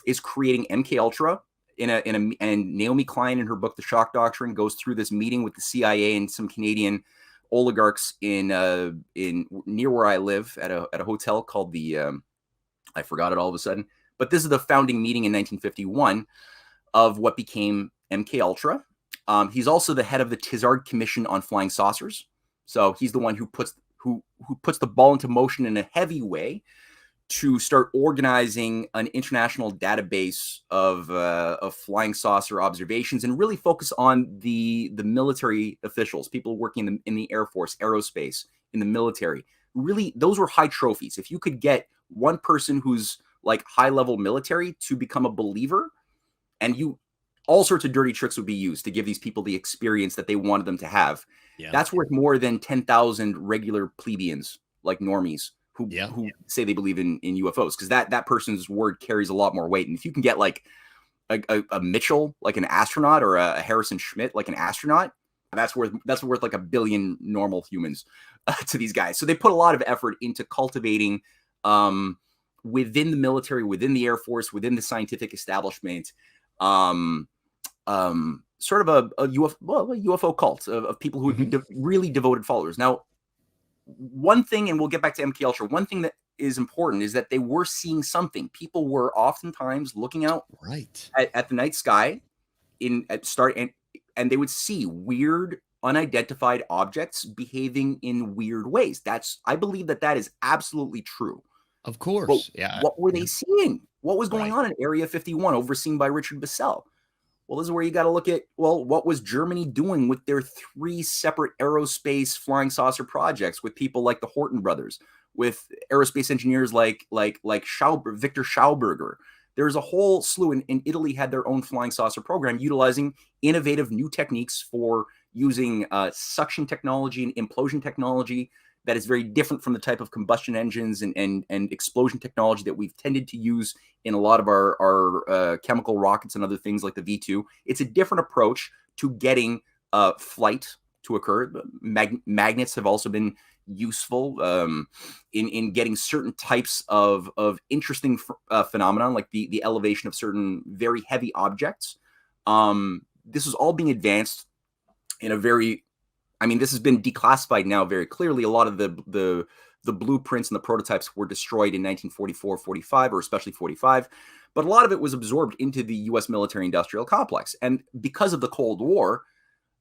is creating MK Ultra and Naomi Klein in her book The Shock Doctrine goes through this meeting with the CIA and some Canadian oligarchs in near where I live at a hotel called the I forgot it all of a sudden, but this is the founding meeting in 1951 of what became MK Ultra. He's also the head of the Tizard Commission on Flying Saucers, so he's the one who puts the ball into motion in a heavy way to start organizing an international database of flying saucer observations and really focus on the military officials, people working in the Air Force, aerospace, in the military. Really, those were high trophies. If you could get one person who's like high-level military to become a believer, and all sorts of dirty tricks would be used to give these people the experience that they wanted them to have. Yeah. That's worth more than 10,000 regular plebeians, like normies, who say they believe in UFOs, because that person's word carries a lot more weight. And if you can get like a Mitchell, like an astronaut, or a Harrison Schmitt, like an astronaut, that's worth like 1 billion normal humans to these guys. So they put a lot of effort into cultivating within the military, within the Air Force, within the scientific establishment, sort of a UFO cult of people who would be really devoted followers. Now, one thing, and we'll get back to MK Ultra, one thing that is important is that they were seeing something. People were oftentimes looking out at the night sky and they would see weird, unidentified objects behaving in weird ways. I believe that is absolutely true. Of course. But what were they seeing? What was going on in Area 51, overseen by Richard Bissell? Well, this is where you got to look at, what was Germany doing with their 3 separate aerospace flying saucer projects with people like the Horton brothers, with aerospace engineers like Victor Schauberger. There's a whole slew, and Italy had their own flying saucer program utilizing innovative new techniques for using suction technology and implosion technology that is very different from the type of combustion engines and explosion technology that we've tended to use in a lot of our chemical rockets and other things like the V2. It's a different approach to getting flight to occur. Magnets have also been useful in getting certain types of interesting phenomenon, like the elevation of certain very heavy objects. This is all being advanced in a very, this has been declassified now very clearly. A lot of the blueprints and the prototypes were destroyed in 1944, 45, or especially 45. But a lot of it was absorbed into the U.S. military-industrial complex. And because of the Cold War,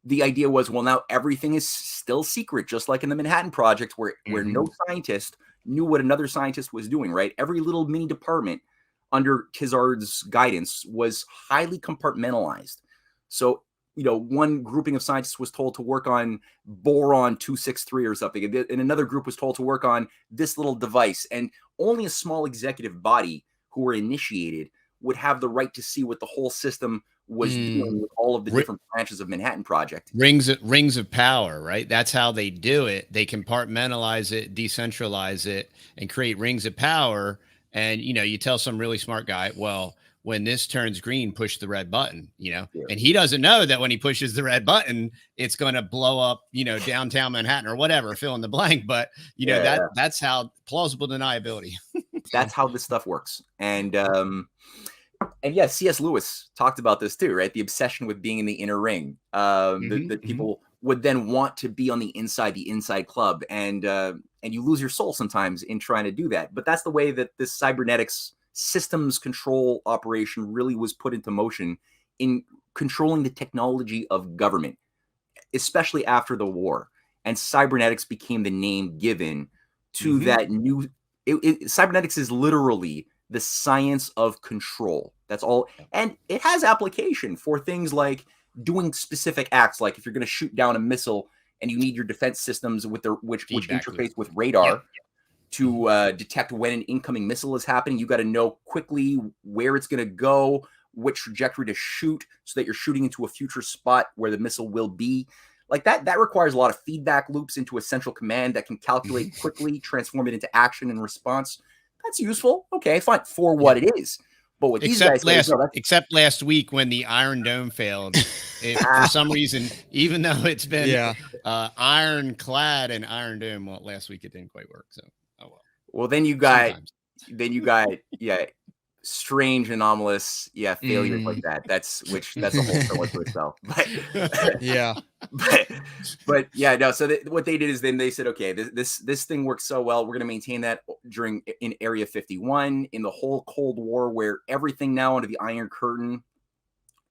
the idea was, well, now everything is still secret, just like in the Manhattan Project, where no scientist knew what another scientist was doing, right? Every little mini department under Tizard's guidance was highly compartmentalized. So, one grouping of scientists was told to work on boron 263 or something, and another group was told to work on this little device. And only a small executive body who were initiated would have the right to see what the whole system was doing with all of the different branches of Manhattan Project. Rings of power, right? That's how they do it. They compartmentalize it, decentralize it, and create rings of power. And, you tell some really smart guy, well, when this turns green, push the red button, and he doesn't know that when he pushes the red button, it's going to blow up, downtown Manhattan or whatever, fill in the blank. But, that's how plausible deniability. That's how this stuff works. And C.S. Lewis talked about this too, right? The obsession with being in the inner ring, that people would then want to be on the inside club. And you lose your soul sometimes in trying to do that. But that's the way that this cybernetics systems control operation really was put into motion in controlling the technology of government, especially after the war. And cybernetics became the name given to that new. Cybernetics is literally the science of control. That's all. And it has application for things like doing specific acts, like if you're going to shoot down a missile and you need your defense systems with which interface with radar. To detect when an incoming missile is happening. You got to know quickly where it's going to go, which trajectory to shoot, so that you're shooting into a future spot where the missile will be. Like that requires a lot of feedback loops into a central command that can calculate quickly, transform it into action and response. That's useful. Okay, fine, for what it is. But what these guys say, no, except last week when the Iron Dome failed, for some reason, even though it's been ironclad and Iron Dome, well, last week it didn't quite work. So, oh well. Well, then you got strange, anomalous, failures like that. That's a whole show to itself. But no. So what they did is then they said, okay, this thing works so well, we're going to maintain that in Area 51, in the whole Cold War, where everything now under the Iron Curtain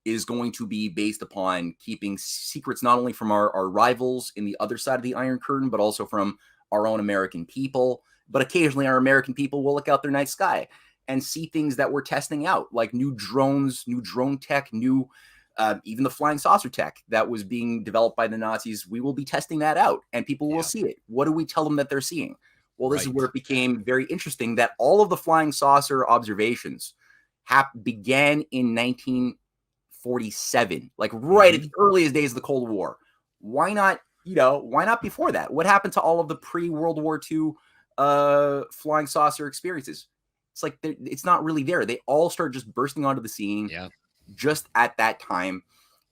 is going to be based upon keeping secrets not only from our rivals in the other side of the Iron Curtain, but also from our own American people. But occasionally our American people will look out their night sky and see things that we're testing out, like new drones, new drone tech, new even the flying saucer tech that was being developed by the Nazis. We will be testing that out and people will see it. What do we tell them that they're seeing? Well, this is where it became very interesting that all of the flying saucer observations began in 1947, like right at the earliest days of the Cold War. Why not before that? What happened to all of the pre-World War II flying saucer experiences? It's like it's not really there. They all start just bursting onto the scene just at that time.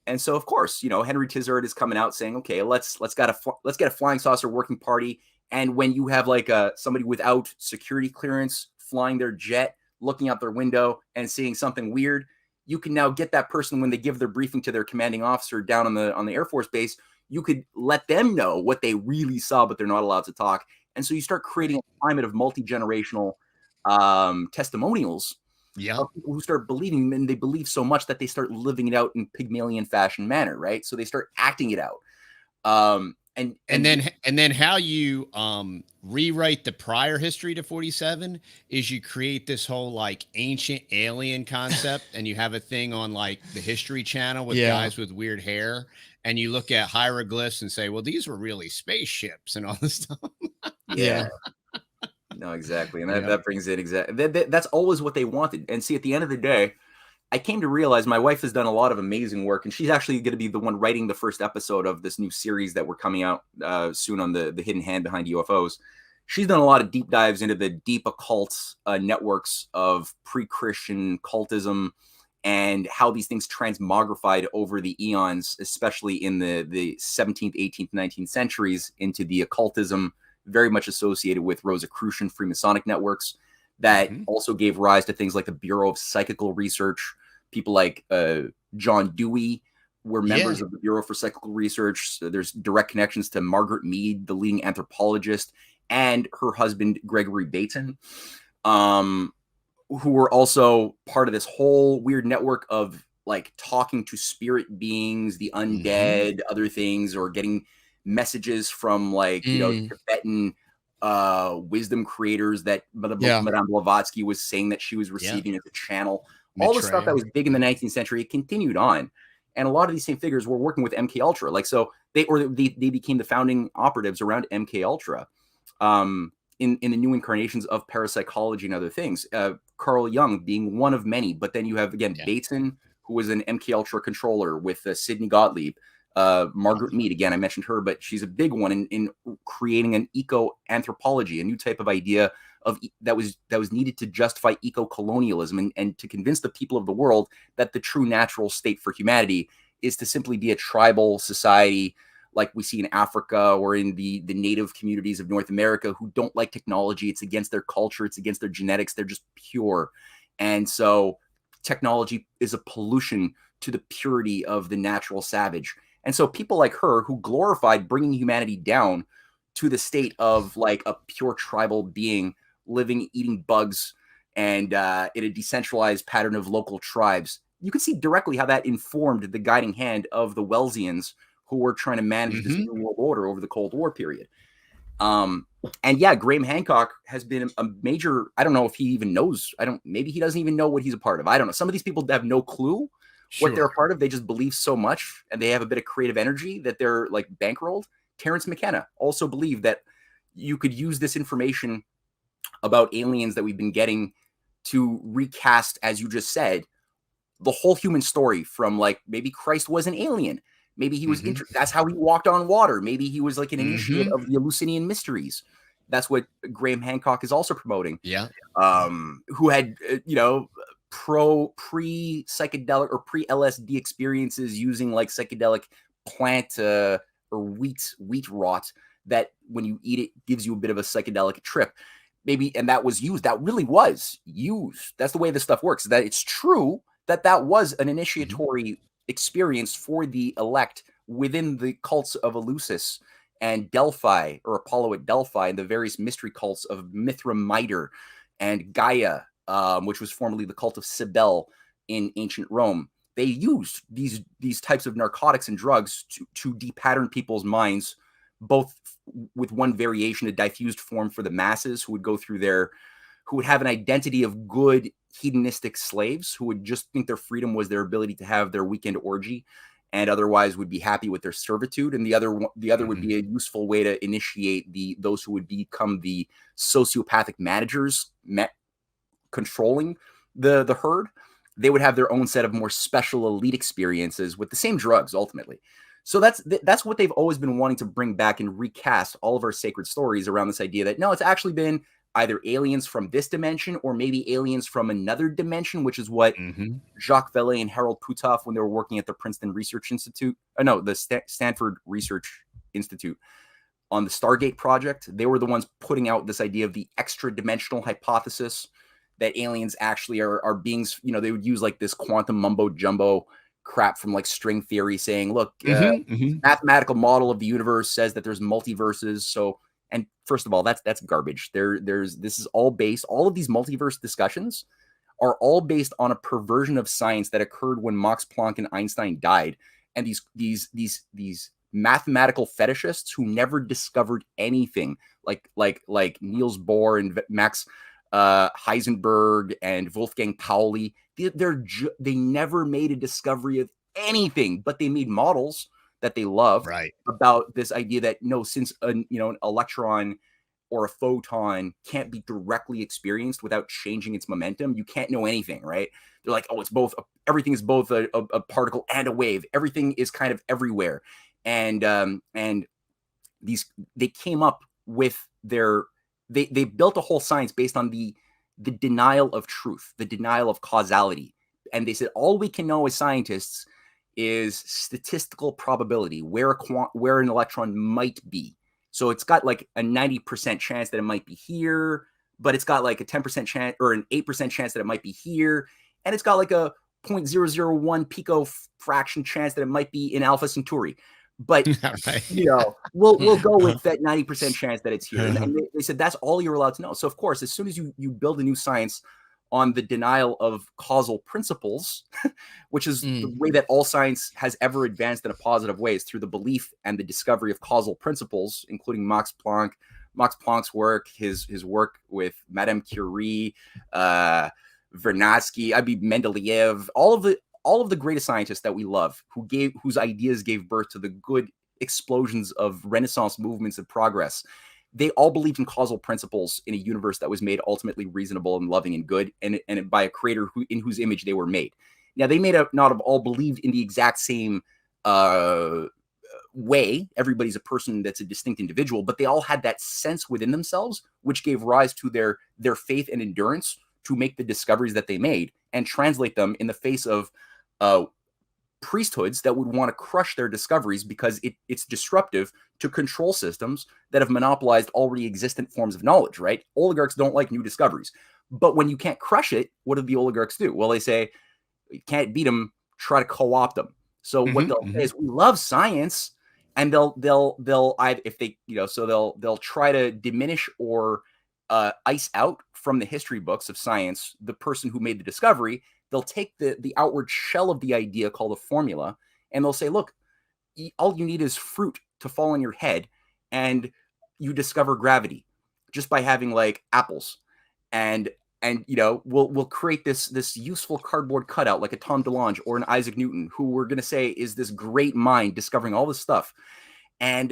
And so, of course, Henry Tizard is coming out saying, okay, let's get a flying saucer working party. And when you have like somebody without security clearance flying their jet, looking out their window and seeing something weird, you can now get that person when they give their briefing to their commanding officer down on the Air Force base. You could let them know what they really saw, but they're not allowed to talk. And so you start creating a climate of multi-generational testimonials of people who start believing, and they believe so much that they start living it out in Pygmalion fashion manner, right? So they start acting it out. And then how you rewrite the prior history to 47 is you create this whole like ancient alien concept, and you have a thing on like the History Channel with guys with weird hair, and you look at hieroglyphs and say, well, these were really spaceships and all this stuff. No, exactly. And that brings it exactly. That's always what they wanted. And see, at the end of the day, I came to realize my wife has done a lot of amazing work, and she's actually going to be the one writing the first episode of this new series that we're coming out soon on the Hidden Hand Behind UFOs. She's done a lot of deep dives into the deep occult networks of pre-Christian cultism and how these things transmogrified over the eons, especially in the 17th, 18th, 19th centuries, into the occultism very much associated with Rosicrucian Freemasonic networks that also gave rise to things like the Bureau of Psychical Research. People like John Dewey were members of the Bureau for Psychical Research. So there's direct connections to Margaret Mead, the leading anthropologist, and her husband, Gregory Bateson, who were also part of this whole weird network of like talking to spirit beings, the undead, other things, or getting messages from like Tibetan wisdom creators that Madame Blavatsky was saying that she was receiving as a channel. All the stuff that was big in the 19th century, it continued on, and a lot of these same figures were working with MK Ultra. Like, so they became the founding operatives around MK Ultra in the new incarnations of parapsychology and other things. Carl Jung being one of many, but then you have again Bateson, who was an MK Ultra controller with Sidney Gottlieb. Margaret Mead, again, I mentioned her, but she's a big one in creating an eco-anthropology, a new type of idea of that was needed to justify eco-colonialism and to convince the people of the world that the true natural state for humanity is to simply be a tribal society like we see in Africa or in the native communities of North America who don't like technology. It's against their culture. It's against their genetics. They're just pure. And so technology is a pollution to the purity of the natural savage. And so people like her who glorified bringing humanity down to the state of like a pure tribal being living, eating bugs, and in a decentralized pattern of local tribes, you can see directly how that informed the guiding hand of the Wellesians who were trying to manage this new world order over the Cold War period. And yeah, Graham Hancock has been a major, I don't know if he even knows, maybe he doesn't even know what he's a part of. I don't know. Some of these people have no clue what they're a part of. They just believe so much and they have a bit of creative energy that they're like bankrolled. Terrence McKenna also believed that you could use this information about aliens that we've been getting to recast, as you just said, the whole human story from like, maybe Christ was an alien. Maybe he was, that's how he walked on water. Maybe he was like an initiate of the Eleusinian mysteries. That's what Graham Hancock is also promoting. Yeah. Who had, pre-psychedelic or pre-LSD experiences using like psychedelic plant or wheat rot that when you eat it gives you a bit of a psychedelic trip. Maybe, and that was used. That really was used. That's the way this stuff works. That it's true that was an initiatory experience for the elect within the cults of Eleusis and Delphi, or Apollo at Delphi, and the various mystery cults of Mithra Mitre and Gaia, which was formerly the cult of Cybele in ancient Rome. They used these types of narcotics and drugs to depattern people's minds, both with one variation, a diffused form for the masses who would go through who would have an identity of good hedonistic slaves who would just think their freedom was their ability to have their weekend orgy and otherwise would be happy with their servitude. And the other would be a useful way to initiate those who would become the sociopathic managers controlling the herd. They would have their own set of more special elite experiences with the same drugs ultimately. So that's what they've always been wanting to bring back and recast all of our sacred stories around this idea that no, it's actually been either aliens from this dimension or maybe aliens from another dimension, which is what Jacques Vallée and Harold Puthoff, when they were working at the Princeton Research Institute, the Stanford Research Institute on the Stargate project, they were the ones putting out this idea of the extra dimensional hypothesis that aliens actually are beings, they would use like this quantum mumbo jumbo crap from like string theory saying, look, mathematical model of the universe says that there's multiverses. So, and first of all, that's garbage. This is all based, all of these multiverse discussions are all based on a perversion of science that occurred when Max Planck and Einstein died. And these mathematical fetishists who never discovered anything, like Niels Bohr and Max Heisenberg and Wolfgang Pauli, they never made a discovery of anything, but they made models that they loved about this idea that since an electron or a photon can't be directly experienced without changing its momentum, you can't know anything, right? They're like, it's both, everything is both a particle and a wave. Everything is kind of everywhere. And they came up with they built a whole science based on the denial of truth, the denial of causality. And they said, all we can know as scientists is statistical probability, where an electron might be. So it's got like a 90% chance that it might be here, but it's got like a 10% chance or an 8% chance that it might be here. And it's got like a 0.001 pico fraction chance that it might be in Alpha Centauri. But, we'll go with that 90% chance that it's here. And they said, that's all you're allowed to know. So of course, as soon as you build a new science on the denial of causal principles, which is the way that all science has ever advanced in a positive way, is through the belief and the discovery of causal principles, including Max Planck's work, his work with Madame Curie, Vernadsky, Mendeleev, all of the greatest scientists that we love, whose ideas gave birth to the good explosions of Renaissance movements and progress. They all believed in causal principles in a universe that was made ultimately reasonable and loving and good, and by a creator in whose image they were made. Now, they may not have all believed in the exact same way. Everybody's a person that's a distinct individual, but they all had that sense within themselves, which gave rise to their faith and endurance to make the discoveries that they made and translate them in the face of priesthoods that would want to crush their discoveries because it's disruptive to control systems that have monopolized already existent forms of knowledge, right? Oligarchs don't like new discoveries. But when you can't crush it, what do the oligarchs do? Well, they say, you can't beat them, try to co-opt them. So what they'll say is, we love science, and they'll try to diminish or ice out from the history books of science the person who made the discovery. They'll take the outward shell of the idea called a formula, and they'll say, look, all you need is fruit to fall on your head, and you discover gravity just by having like apples. And we'll create this useful cardboard cutout like a Tom DeLonge or an Isaac Newton, who we're going to say is this great mind discovering all this stuff.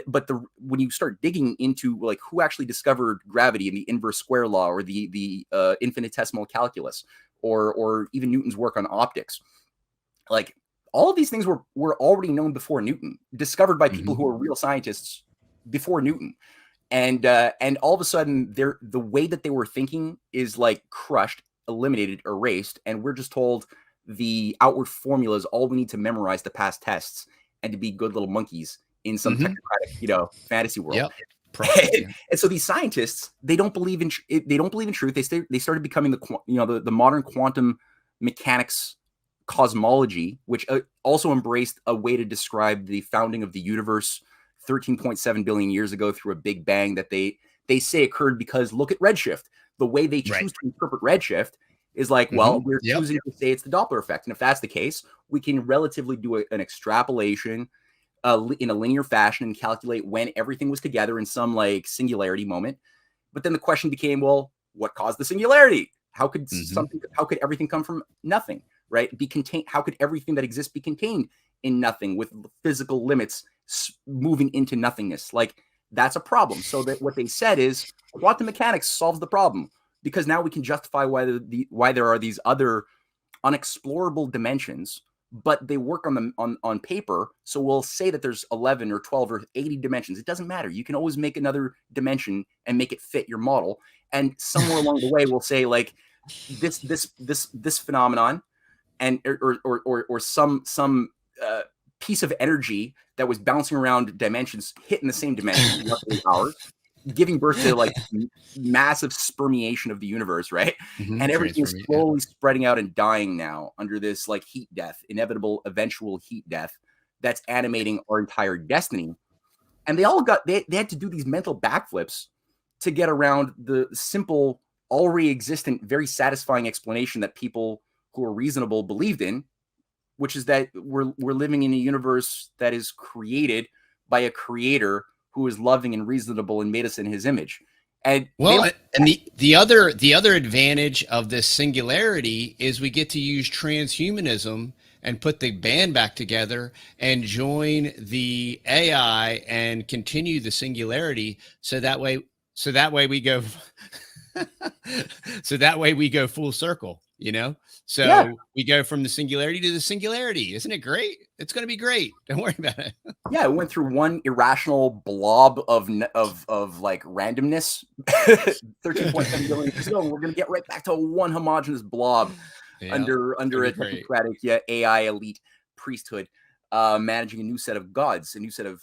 But when you start digging into like who actually discovered gravity and the inverse square law or the infinitesimal calculus, or even Newton's work on optics, like all of these things were already known before Newton, discovered by people who are real scientists before Newton. And all of a sudden the way that they were thinking is like crushed, eliminated, erased, and we're just told the outward formula is all we need to memorize to pass tests and to be good little monkeys in some technocratic, fantasy world. Yep. And so these scientists, they don't believe in truth. They started becoming the modern quantum mechanics cosmology, which also embraced a way to describe the founding of the universe 13.7 billion years ago through a big bang that they say occurred because look at redshift. The way they choose to interpret redshift is like, well, we're choosing to say it's the Doppler effect. And if that's the case, we can relatively do an extrapolation in a linear fashion and calculate when everything was together in some like singularity moment. But then the question became, well, what caused the singularity? How could how could everything come from nothing, right? How could everything that exists be contained in nothing with physical limits moving into nothingness? Like, that's a problem. So that what they said is quantum mechanics solves the problem, because now we can justify why there are these other unexplorable dimensions, but they work on paper. So we'll say that there's 11 or 12 or 80 dimensions. It doesn't matter. You can always make another dimension and make it fit your model. And somewhere along the way, we'll say like this phenomenon, and or some piece of energy that was bouncing around dimensions hit in the same dimension, roughly ours, giving birth to like massive spermiation of the universe, right? And everything is slowly spreading out and dying now under this like heat death, inevitable, eventual heat death that's animating our entire destiny. And they had to do these mental backflips to get around the simple, already existent, very satisfying explanation that people who are reasonable believed in, which is that we're living in a universe that is created by a creator who is loving and reasonable and made us in his image. And the other advantage of this singularity is we get to use transhumanism and put the band back together and join the AI and continue the singularity. So that way we go full circle, So we go from the singularity to the singularity. Isn't it great? It's going to be great. Don't worry about it. Yeah, it went through one irrational blob of like randomness 13.7 billion years ago, and we're going to get right back to one homogeneous blob under a technocratic AI elite priesthood, managing a new set of gods, a new set of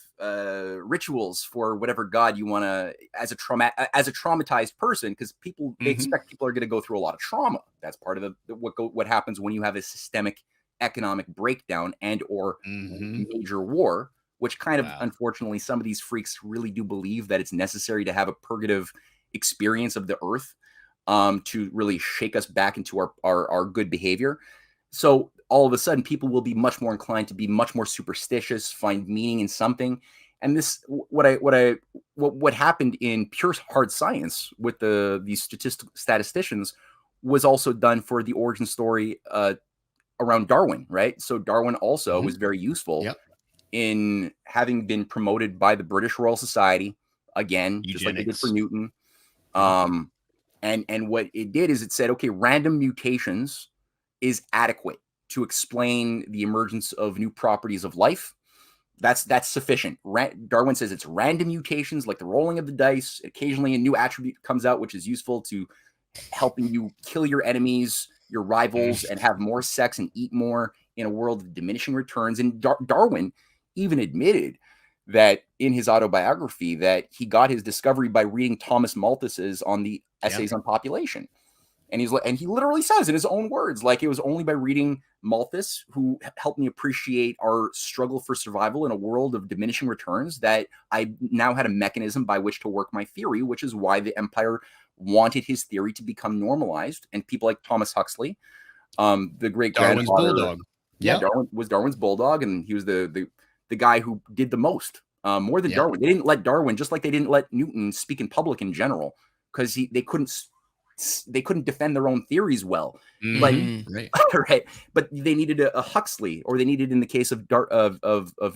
rituals for whatever god you want to, as a traumatized person, because they expect people are going to go through a lot of trauma. That's part of what happens when you have a systemic economic breakdown and or major war, which kind of unfortunately some of these freaks really do believe that it's necessary to have a purgative experience of the earth to really shake us back into our good behavior. So all of a sudden people will be much more inclined to be much more superstitious, find meaning in something. And this, what happened in pure hard science with these statisticians was also done for the origin story around Darwin, right? So Darwin also was very useful in having been promoted by the British Royal Society, again, Eugenics, just like they did for Newton. And what it did is it said, okay, random mutations is adequate to explain the emergence of new properties of life. That's sufficient. Darwin says it's random mutations, like the rolling of the dice. Occasionally a new attribute comes out, which is useful to helping you kill your enemies, your rivals, and have more sex and eat more in a world of diminishing returns. And Darwin even admitted that in his autobiography that he got his discovery by reading Thomas Malthus's on the Essays on Population. And he literally says in his own words, like, it was only by reading Malthus, who helped me appreciate our struggle for survival in a world of diminishing returns, that I now had a mechanism by which to work my theory, which is why the empire wanted his theory to become normalized. And people like Thomas Huxley, the great Darwin's bulldog. Darwin was Darwin's bulldog, and he was the guy who did the most, more than Darwin. They didn't let Darwin, just like they didn't let Newton, speak in public in general, because they couldn't defend their own theories well. Right. But they needed a Huxley, or they needed, in the case of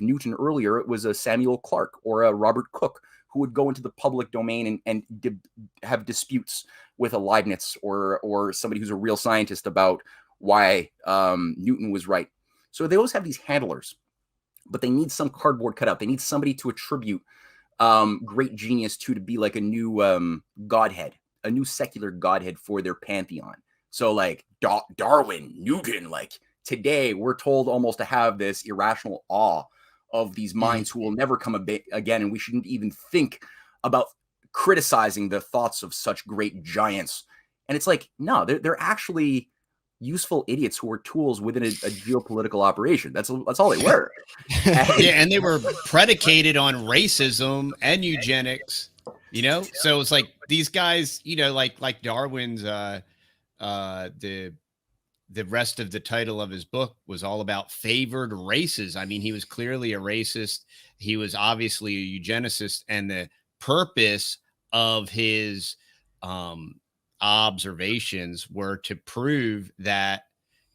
Newton earlier, it was a Samuel Clarke or a Robert Cook, who would go into the public domain and have disputes with a Leibniz or somebody who's a real scientist about why Newton was right. So they always have these handlers, but they need some cardboard cutout. They need somebody to attribute great genius to be like a new godhead, a new secular godhead for their pantheon. So like Darwin, Newton, like today we're told almost to have this irrational awe of these minds who will never come again, and we shouldn't even think about criticizing the thoughts of such great giants. And it's like, no, they're actually useful idiots who were tools within a geopolitical operation. That's all they were. And they were predicated on racism and eugenics, you know? So it's like these guys, you know, like Darwin's the rest of the title of his book was all about favored races. I mean, he was clearly a racist. He was obviously a eugenicist, and the purpose of his observations were to prove that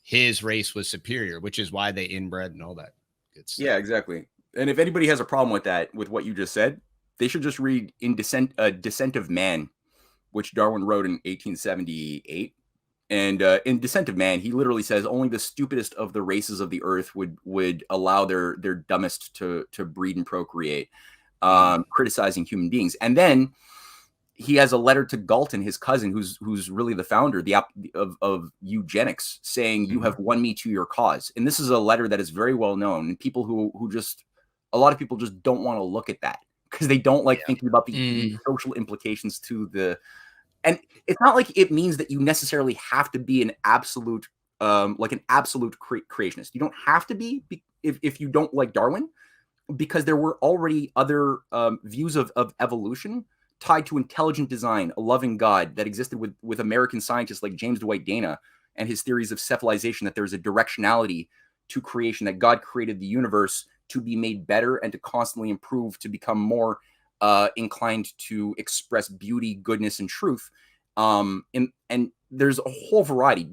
his race was superior, which is why they inbred and all that good stuff. Yeah, exactly. And if anybody has a problem with that, with what you just said, they should just read Descent of Man, which Darwin wrote in 1878. And in Descent of Man, he literally says only the stupidest of the races of the earth would allow their dumbest to breed and procreate, criticizing human beings. And then he has a letter to Galton, his cousin, who's really the founder of eugenics, saying, "You have won me to your cause." And this is a letter that is very well known. And people a lot of people just don't want to look at that because they don't like thinking about the social implications to the. And it's not like it means that you necessarily have to be an absolute, creationist. You don't have to be if you don't like Darwin, because there were already other views of evolution tied to intelligent design, a loving God that existed with American scientists like James Dwight Dana and his theories of cephalization, that there's a directionality to creation, that God created the universe to be made better and to constantly improve, to become more inclined to express beauty, goodness, and truth. And there's a whole variety.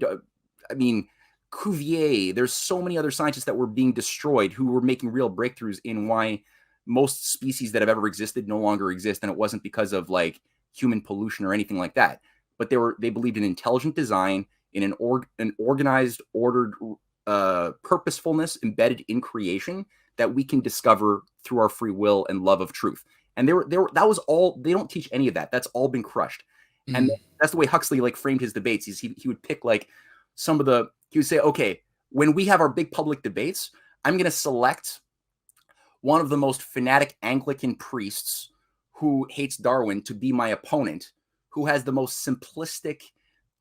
I mean, Cuvier, there's so many other scientists that were being destroyed who were making real breakthroughs in why most species that have ever existed no longer exist. And it wasn't because of like human pollution or anything like that, but they believed in intelligent design, in an organized, ordered purposefulness embedded in creation that we can discover through our free will and love of truth. And that was all. They don't teach any of that. That's all been crushed. And that's the way Huxley like framed his debates. He would pick like he would say, okay, when we have our big public debates, I'm going to select one of the most fanatic Anglican priests who hates Darwin to be my opponent, who has the most simplistic,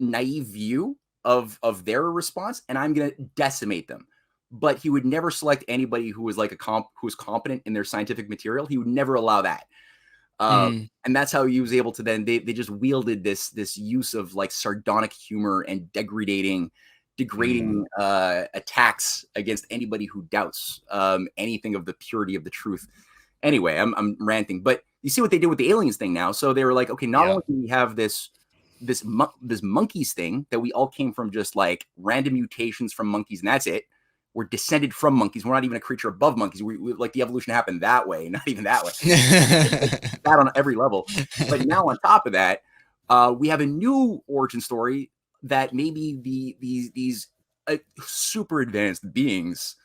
naive view of their response, and I'm going to decimate them. But he would never select anybody who was like who was competent in their scientific material. He would never allow that. And that's how he was able to then, they just wielded this use of like sardonic humor and degrading attacks against anybody who doubts anything of the purity of the truth. Anyway, I'm ranting, but you see what they did with the aliens thing now. So they were like, okay, not only do we have this monkeys thing that we all came from just like random mutations from monkeys, and that's it. We're descended from monkeys. We're not even a creature above monkeys. We like the evolution happened that way, not even that way. That on every level. But now on top of that, we have a new origin story that maybe these super advanced beings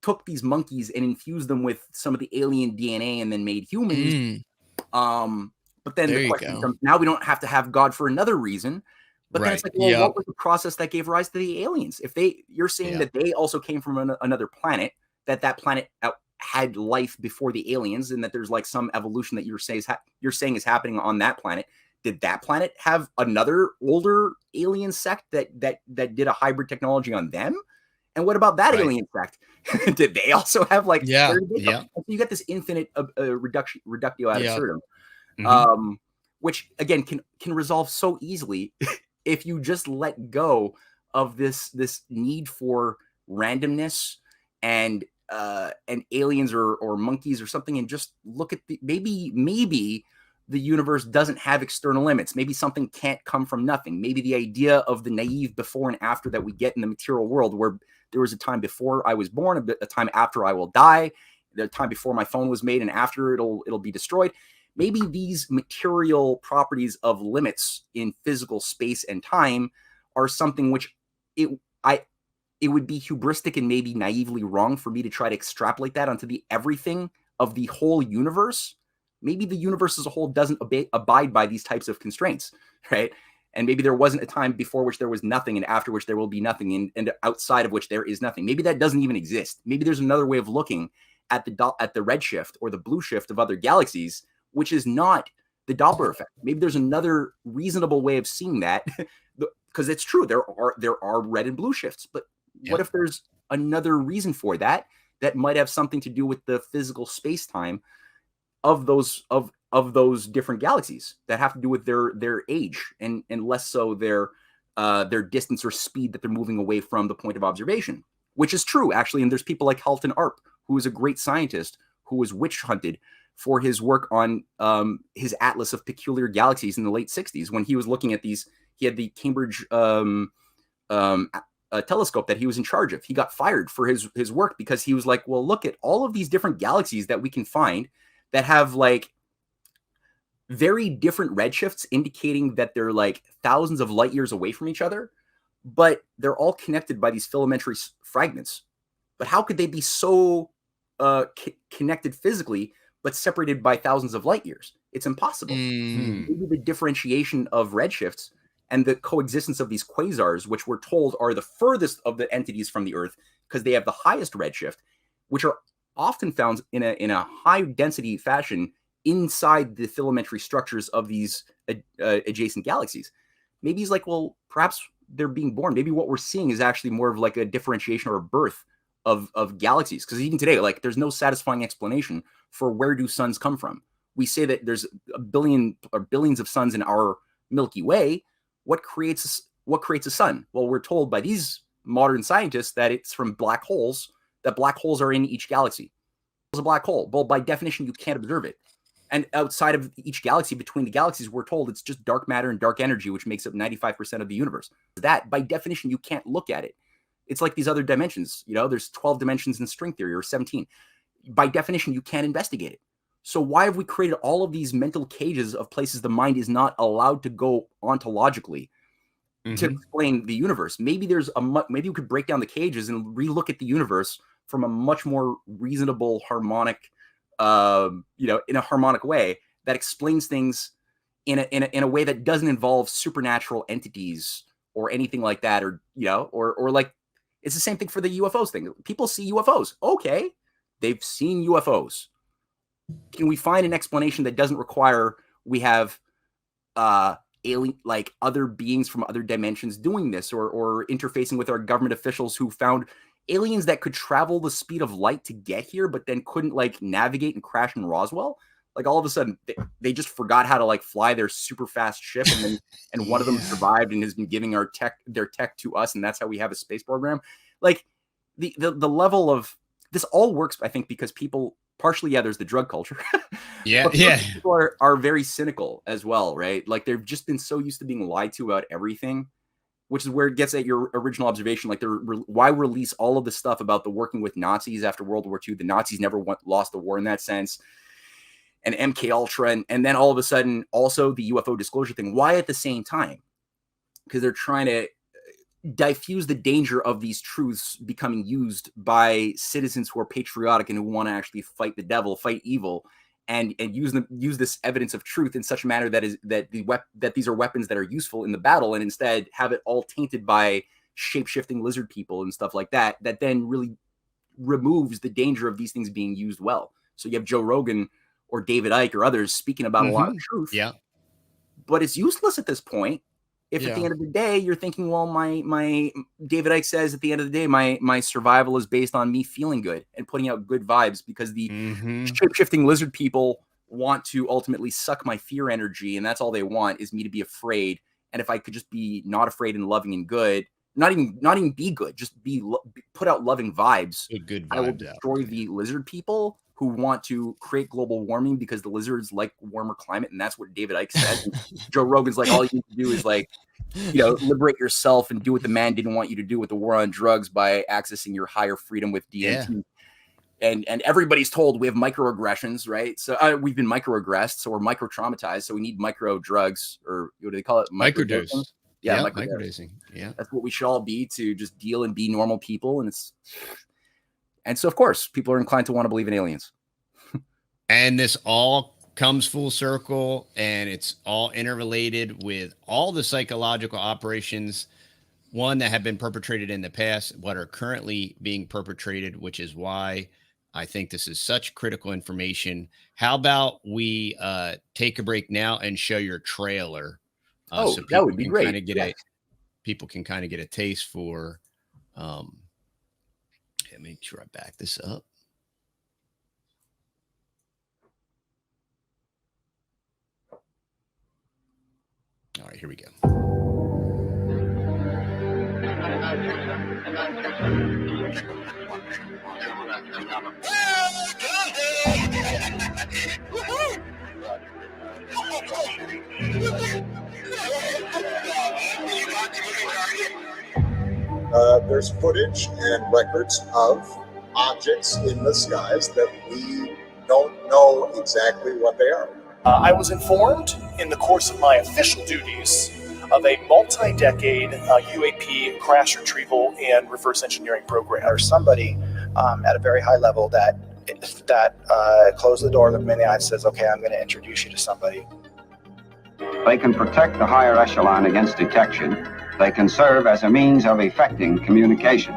took these monkeys and infused them with some of the alien DNA and then made humans. But then the question becomes, now we don't have to have God for another reason. But then it's like, well, what was the process that gave rise to the aliens? If you're saying that they also came from another planet, that planet had life before the aliens, and that there's like some evolution that you're saying is happening on that planet. Did that planet have another older alien sect that did a hybrid technology on them? And what about that alien sect? Did they also have like So you got this infinite reductio ad absurdum, which again can resolve so easily if you just let go of this need for randomness and aliens or monkeys or something, and just look at maybe the universe doesn't have external limits. Maybe something can't come from nothing. Maybe the idea of the naive before and after that we get in the material world, where there was a time before I was born, a time after I will die, the time before my phone was made, and after it'll be destroyed. Maybe these material properties of limits in physical space and time are something which it would be hubristic and maybe naively wrong for me to try to extrapolate that onto the everything of the whole universe. Maybe the universe as a whole doesn't abide by these types of constraints, right? And maybe there wasn't a time before which there was nothing and after which there will be nothing, and outside of which there is nothing. Maybe that doesn't even exist. Maybe there's another way of looking at the red shift or the blue shift of other galaxies, which is not the Doppler effect. Maybe there's another reasonable way of seeing that, because it's true, there are red and blue shifts. But what if there's another reason for that might have something to do with the physical space-time of those different galaxies that have to do with their age and less so their distance or speed that they're moving away from the point of observation, which is true actually. And there's people like Halton Arp, who is a great scientist who was witch hunted for his work on his Atlas of Peculiar Galaxies in the late 60s. When he was looking at these, he had the Cambridge telescope that he was in charge of. He got fired for his work because he was like, well, look at all of these different galaxies that we can find that have like very different redshifts, indicating that they're like thousands of light years away from each other, but they're all connected by these filamentary fragments. But how could they be so connected physically, but separated by thousands of light years? It's impossible. Maybe the differentiation of redshifts and the coexistence of these quasars, which we're told are the furthest of the entities from the Earth because they have the highest redshift, which are often found in a high density fashion inside the filamentary structures of these adjacent galaxies. Maybe he's like, well, perhaps they're being born. Maybe what we're seeing is actually more of like a differentiation or a birth of galaxies. Because even today, like, there's no satisfying explanation for where do suns come from. We say that there's a billion or billions of suns in our Milky Way. What creates a sun? Well, we're told by these modern scientists that it's from black holes, that black holes are in each galaxy. It's a black hole. Well, by definition, you can't observe it. And outside of each galaxy, between the galaxies, we're told it's just dark matter and dark energy, which makes up 95% of the universe. That, by definition, you can't look at it. It's like these other dimensions. You know, there's 12 dimensions in string theory, or 17. By definition, you can't investigate it. So why have we created all of these mental cages of places the mind is not allowed to go ontologically to explain the universe? Maybe maybe we could break down the cages and relook at the universe from a much more reasonable, harmonic, in a harmonic way that explains things in a way that doesn't involve supernatural entities or anything like that, or like, it's the same thing for the UFOs thing. People see UFOs. Okay, they've seen UFOs. Can we find an explanation that doesn't require we have alien, like other beings from other dimensions doing this, or interfacing with our government officials who found aliens that could travel the speed of light to get here, but then couldn't like navigate and crash in Roswell? Like, all of a sudden they just forgot how to like fly their super fast ship, and one of them survived and has been giving their tech to us, and that's how we have a space program. Like, the level of this all works, I think, because people partially, there's the drug culture. People are very cynical as well, right? Like, they've just been so used to being lied to about everything, which is where it gets at your original observation. Like, why release all of the stuff about the working with Nazis after World War II? The Nazis never lost the war in that sense. And MK Ultra, and then all of a sudden also the UFO disclosure thing. Why at the same time? Because they're trying to diffuse the danger of these truths becoming used by citizens who are patriotic and who want to actually fight the devil, fight evil, and use this evidence of truth in such a manner that these are weapons that are useful in the battle, and instead have it all tainted by shape-shifting lizard people and stuff like that then really removes the danger of these things being used well. So you have Joe Rogan or David Icke or others speaking about a lot of truth. Yeah. But it's useless at this point. If at the end of the day, you're thinking, well, my David Icke says at the end of the day, my survival is based on me feeling good and putting out good vibes, because the shape-shifting lizard people want to ultimately suck my fear energy. And that's all they want, is me to be afraid. And if I could just be not afraid and loving and good, not even be good, just put out loving vibes. Good vibes. I will destroy the lizard people who want to create global warming because the lizards like warmer climate. And that's what David Icke said. Joe Rogan's like, all you need to do is like, liberate yourself and do what the man didn't want you to do with the war on drugs by accessing your higher freedom with DMT. Yeah. And everybody's told we have microaggressions, right? So we've been microaggressed, or micro traumatized. So we need micro drugs, or what do they call it? Microdose. Yeah, microdosing. Yeah. That's what we should all be, to just deal and be normal people. And so, of course, people are inclined to want to believe in aliens. And this all comes full circle, and it's all interrelated with all the psychological operations, one that have been perpetrated in the past, what are currently being perpetrated, which is why I think this is such critical information. How about we take a break now and show your trailer, so that people would be can great. kind of get people can kind of get a taste for. Let me make sure I back this up. All right, here we go. There's footage and records of objects in the skies that we don't know exactly what they are. I was informed in the course of my official duties of a multi-decade UAP crash retrieval and reverse engineering program. There's somebody at a very high level that closed the door, looked me in the eye and says, okay, I'm going to introduce you to somebody. They can protect the higher echelon against detection. They can serve as a means of effecting communication.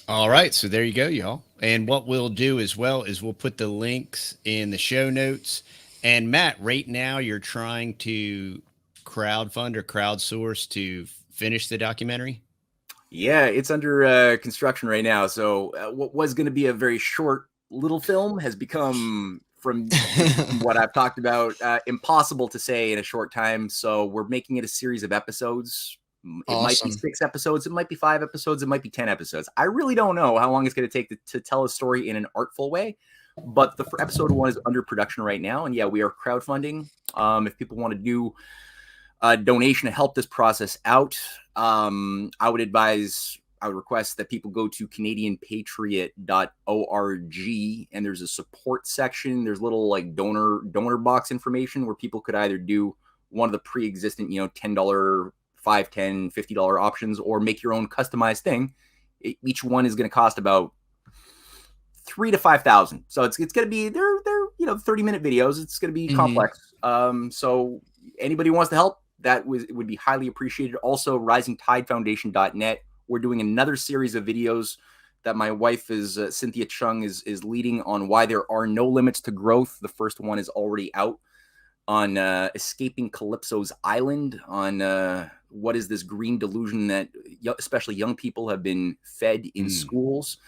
All right, so there you go, y'all. And what we'll do as well is we'll put the links in the show notes. And Matt, right now you're trying to crowdfund or crowdsource to finish the documentary? Yeah, it's under construction right now. So what was going to be a very short little film has become, from what I've talked about, impossible to say in a short time. So we're making it a series of episodes. It might be 6 episodes. It might be 5 episodes. It might be 10 episodes. I really don't know how long it's going to take to tell a story in an artful way. But the episode 1 is under production right now. And yeah, we are crowdfunding. If people want to do a donation to help this process out, I would request that people go to CanadianPatriot.org, and there's a support section. There's little like donor box information where people could either do one of the pre-existent, $10, $5, $10, $50 options, or make your own customized thing. Each one is going to cost about $3,000 to $5,000. So it's going to be they're 30-minute videos. It's going to be complex. So anybody who wants to help, that would be highly appreciated. Also, risingtidefoundation.net. We're doing another series of videos that my wife is Cynthia Chung is leading on why there are no limits to growth. The first one is already out on escaping Calypso's island, on what is this green delusion that especially young people have been fed in schools.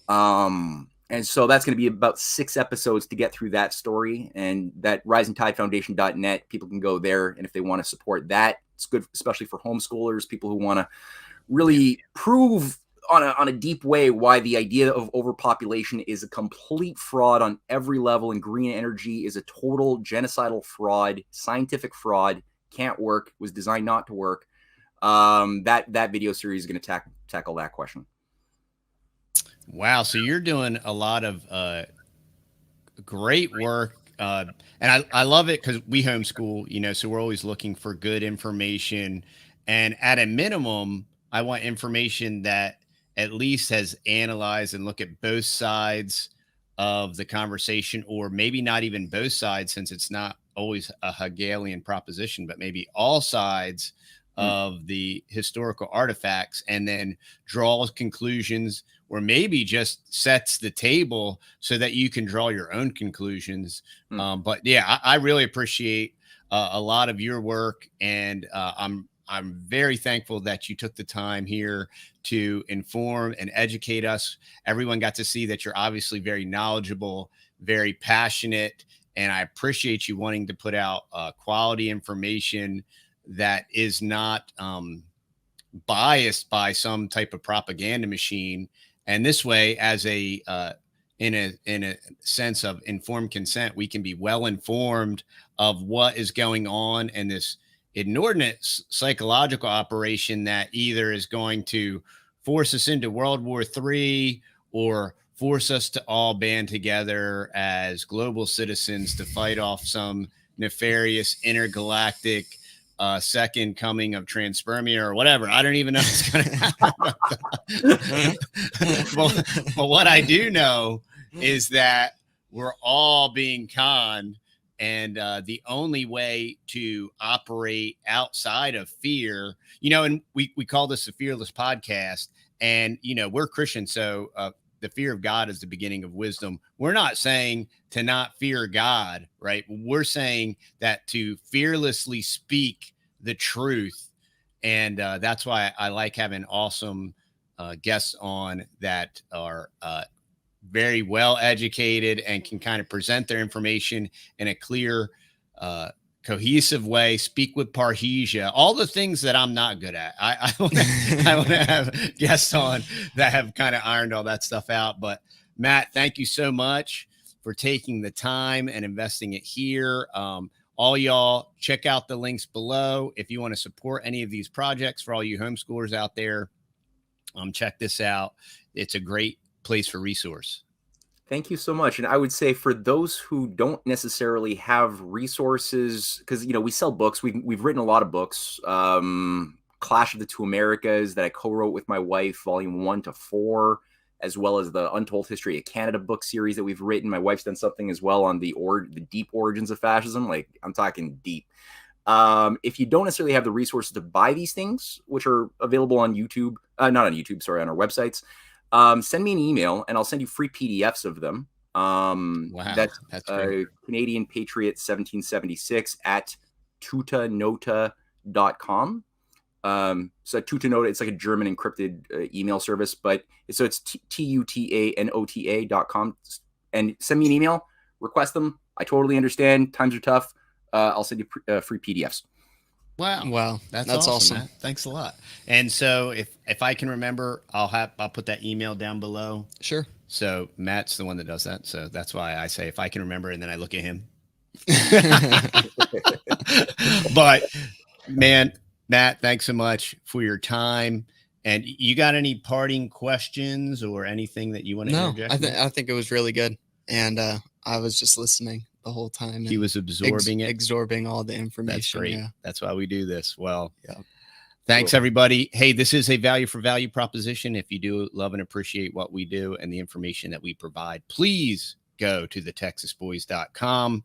And so that's going to be about 6 episodes to get through that story. And that risingtidefoundation.net, people can go there. And if they want to support that, it's good, especially for homeschoolers, people who want to really prove on a deep way why the idea of overpopulation is a complete fraud on every level, and green energy is a total genocidal fraud, scientific fraud, can't work, was designed not to work. That video series is going to tackle that question. Wow. So you're doing a lot of great work. And I love it because we homeschool, so we're always looking for good information. And at a minimum, I want information that at least has analyzed and look at both sides of the conversation, or maybe not even both sides, since it's not always a Hegelian proposition, but maybe all sides of the historical artifacts, and then draws conclusions, or maybe just sets the table so that you can draw your own conclusions. But yeah, I really appreciate a lot of your work, and I'm very thankful that you took the time here to inform and educate us. Everyone got to see that you're obviously very knowledgeable, very passionate, and I appreciate you wanting to put out quality information that is not biased by some type of propaganda machine. And this way, as a in a sense of informed consent, we can be well informed of what is going on in this inordinate psychological operation that either is going to force us into World War III or force us to all band together as global citizens to fight off some nefarious intergalactic second coming of transpermia or whatever. I don't even know what's going to happen. But what I do know is that we're all being conned, and the only way to operate outside of fear, and we call this a Fearless Podcast, and we're Christian, so the fear of God is the beginning of wisdom. We're not saying to not fear God, right? We're saying that to fearlessly speak the truth. And that's why I like having awesome guests on that are very well educated and can kind of present their information in a clear, cohesive way, speak with parrhesia, all the things that I'm not good at. I want to have guests on that have kind of ironed all that stuff out. But Matt, thank you so much for taking the time and investing it here. All y'all, check out the links below if you want to support any of these projects. For all you homeschoolers out there, check this out. It's a great place for resource. Thank you so much. And I would say for those who don't necessarily have resources, because we sell books, we've written a lot of books. Clash of the Two Americas that I co-wrote with my wife, volume 1 to 4, as well as the Untold History of Canada book series that we've written. My wife's done something as well on the deep origins of fascism. Like, I'm talking deep. If you don't necessarily have the resources to buy these things, which are available on YouTube, not on YouTube, sorry, on our websites, send me an email and I'll send you free PDFs of them. Wow, that's great. Canadian Patriot 1776 at tutanota.com. So Tutanota, it's like a German encrypted email service, but so it's tutanota.com, and send me an email, request them. I totally understand. Times are tough. I'll send you free PDFs. Wow. That's awesome. Man. Thanks a lot. And so if I can remember, I'll put that email down below. Sure. So Matt's the one that does that. So that's why I say, if I can remember, and then I look at him. But man, Matt, thanks so much for your time. And you got any parting questions or anything that you want to interject? I think it was really good. And I was just listening the whole time. He was absorbing all the information. That's great. Yeah. That's why we do this. Well, yeah. Thanks, everybody. Hey, this is a value for value proposition. If you do love and appreciate what we do and the information that we provide, please go to thetexasboys.com.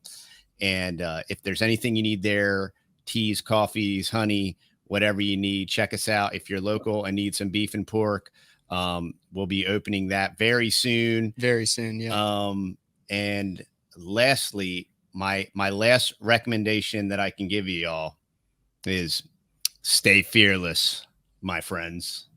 And if there's anything you need there, teas, coffees, honey, whatever you need, check us out. If you're local and need some beef and pork, we'll be opening that very soon. Very soon, yeah. And lastly, my last recommendation that I can give you all is stay fearless, my friends.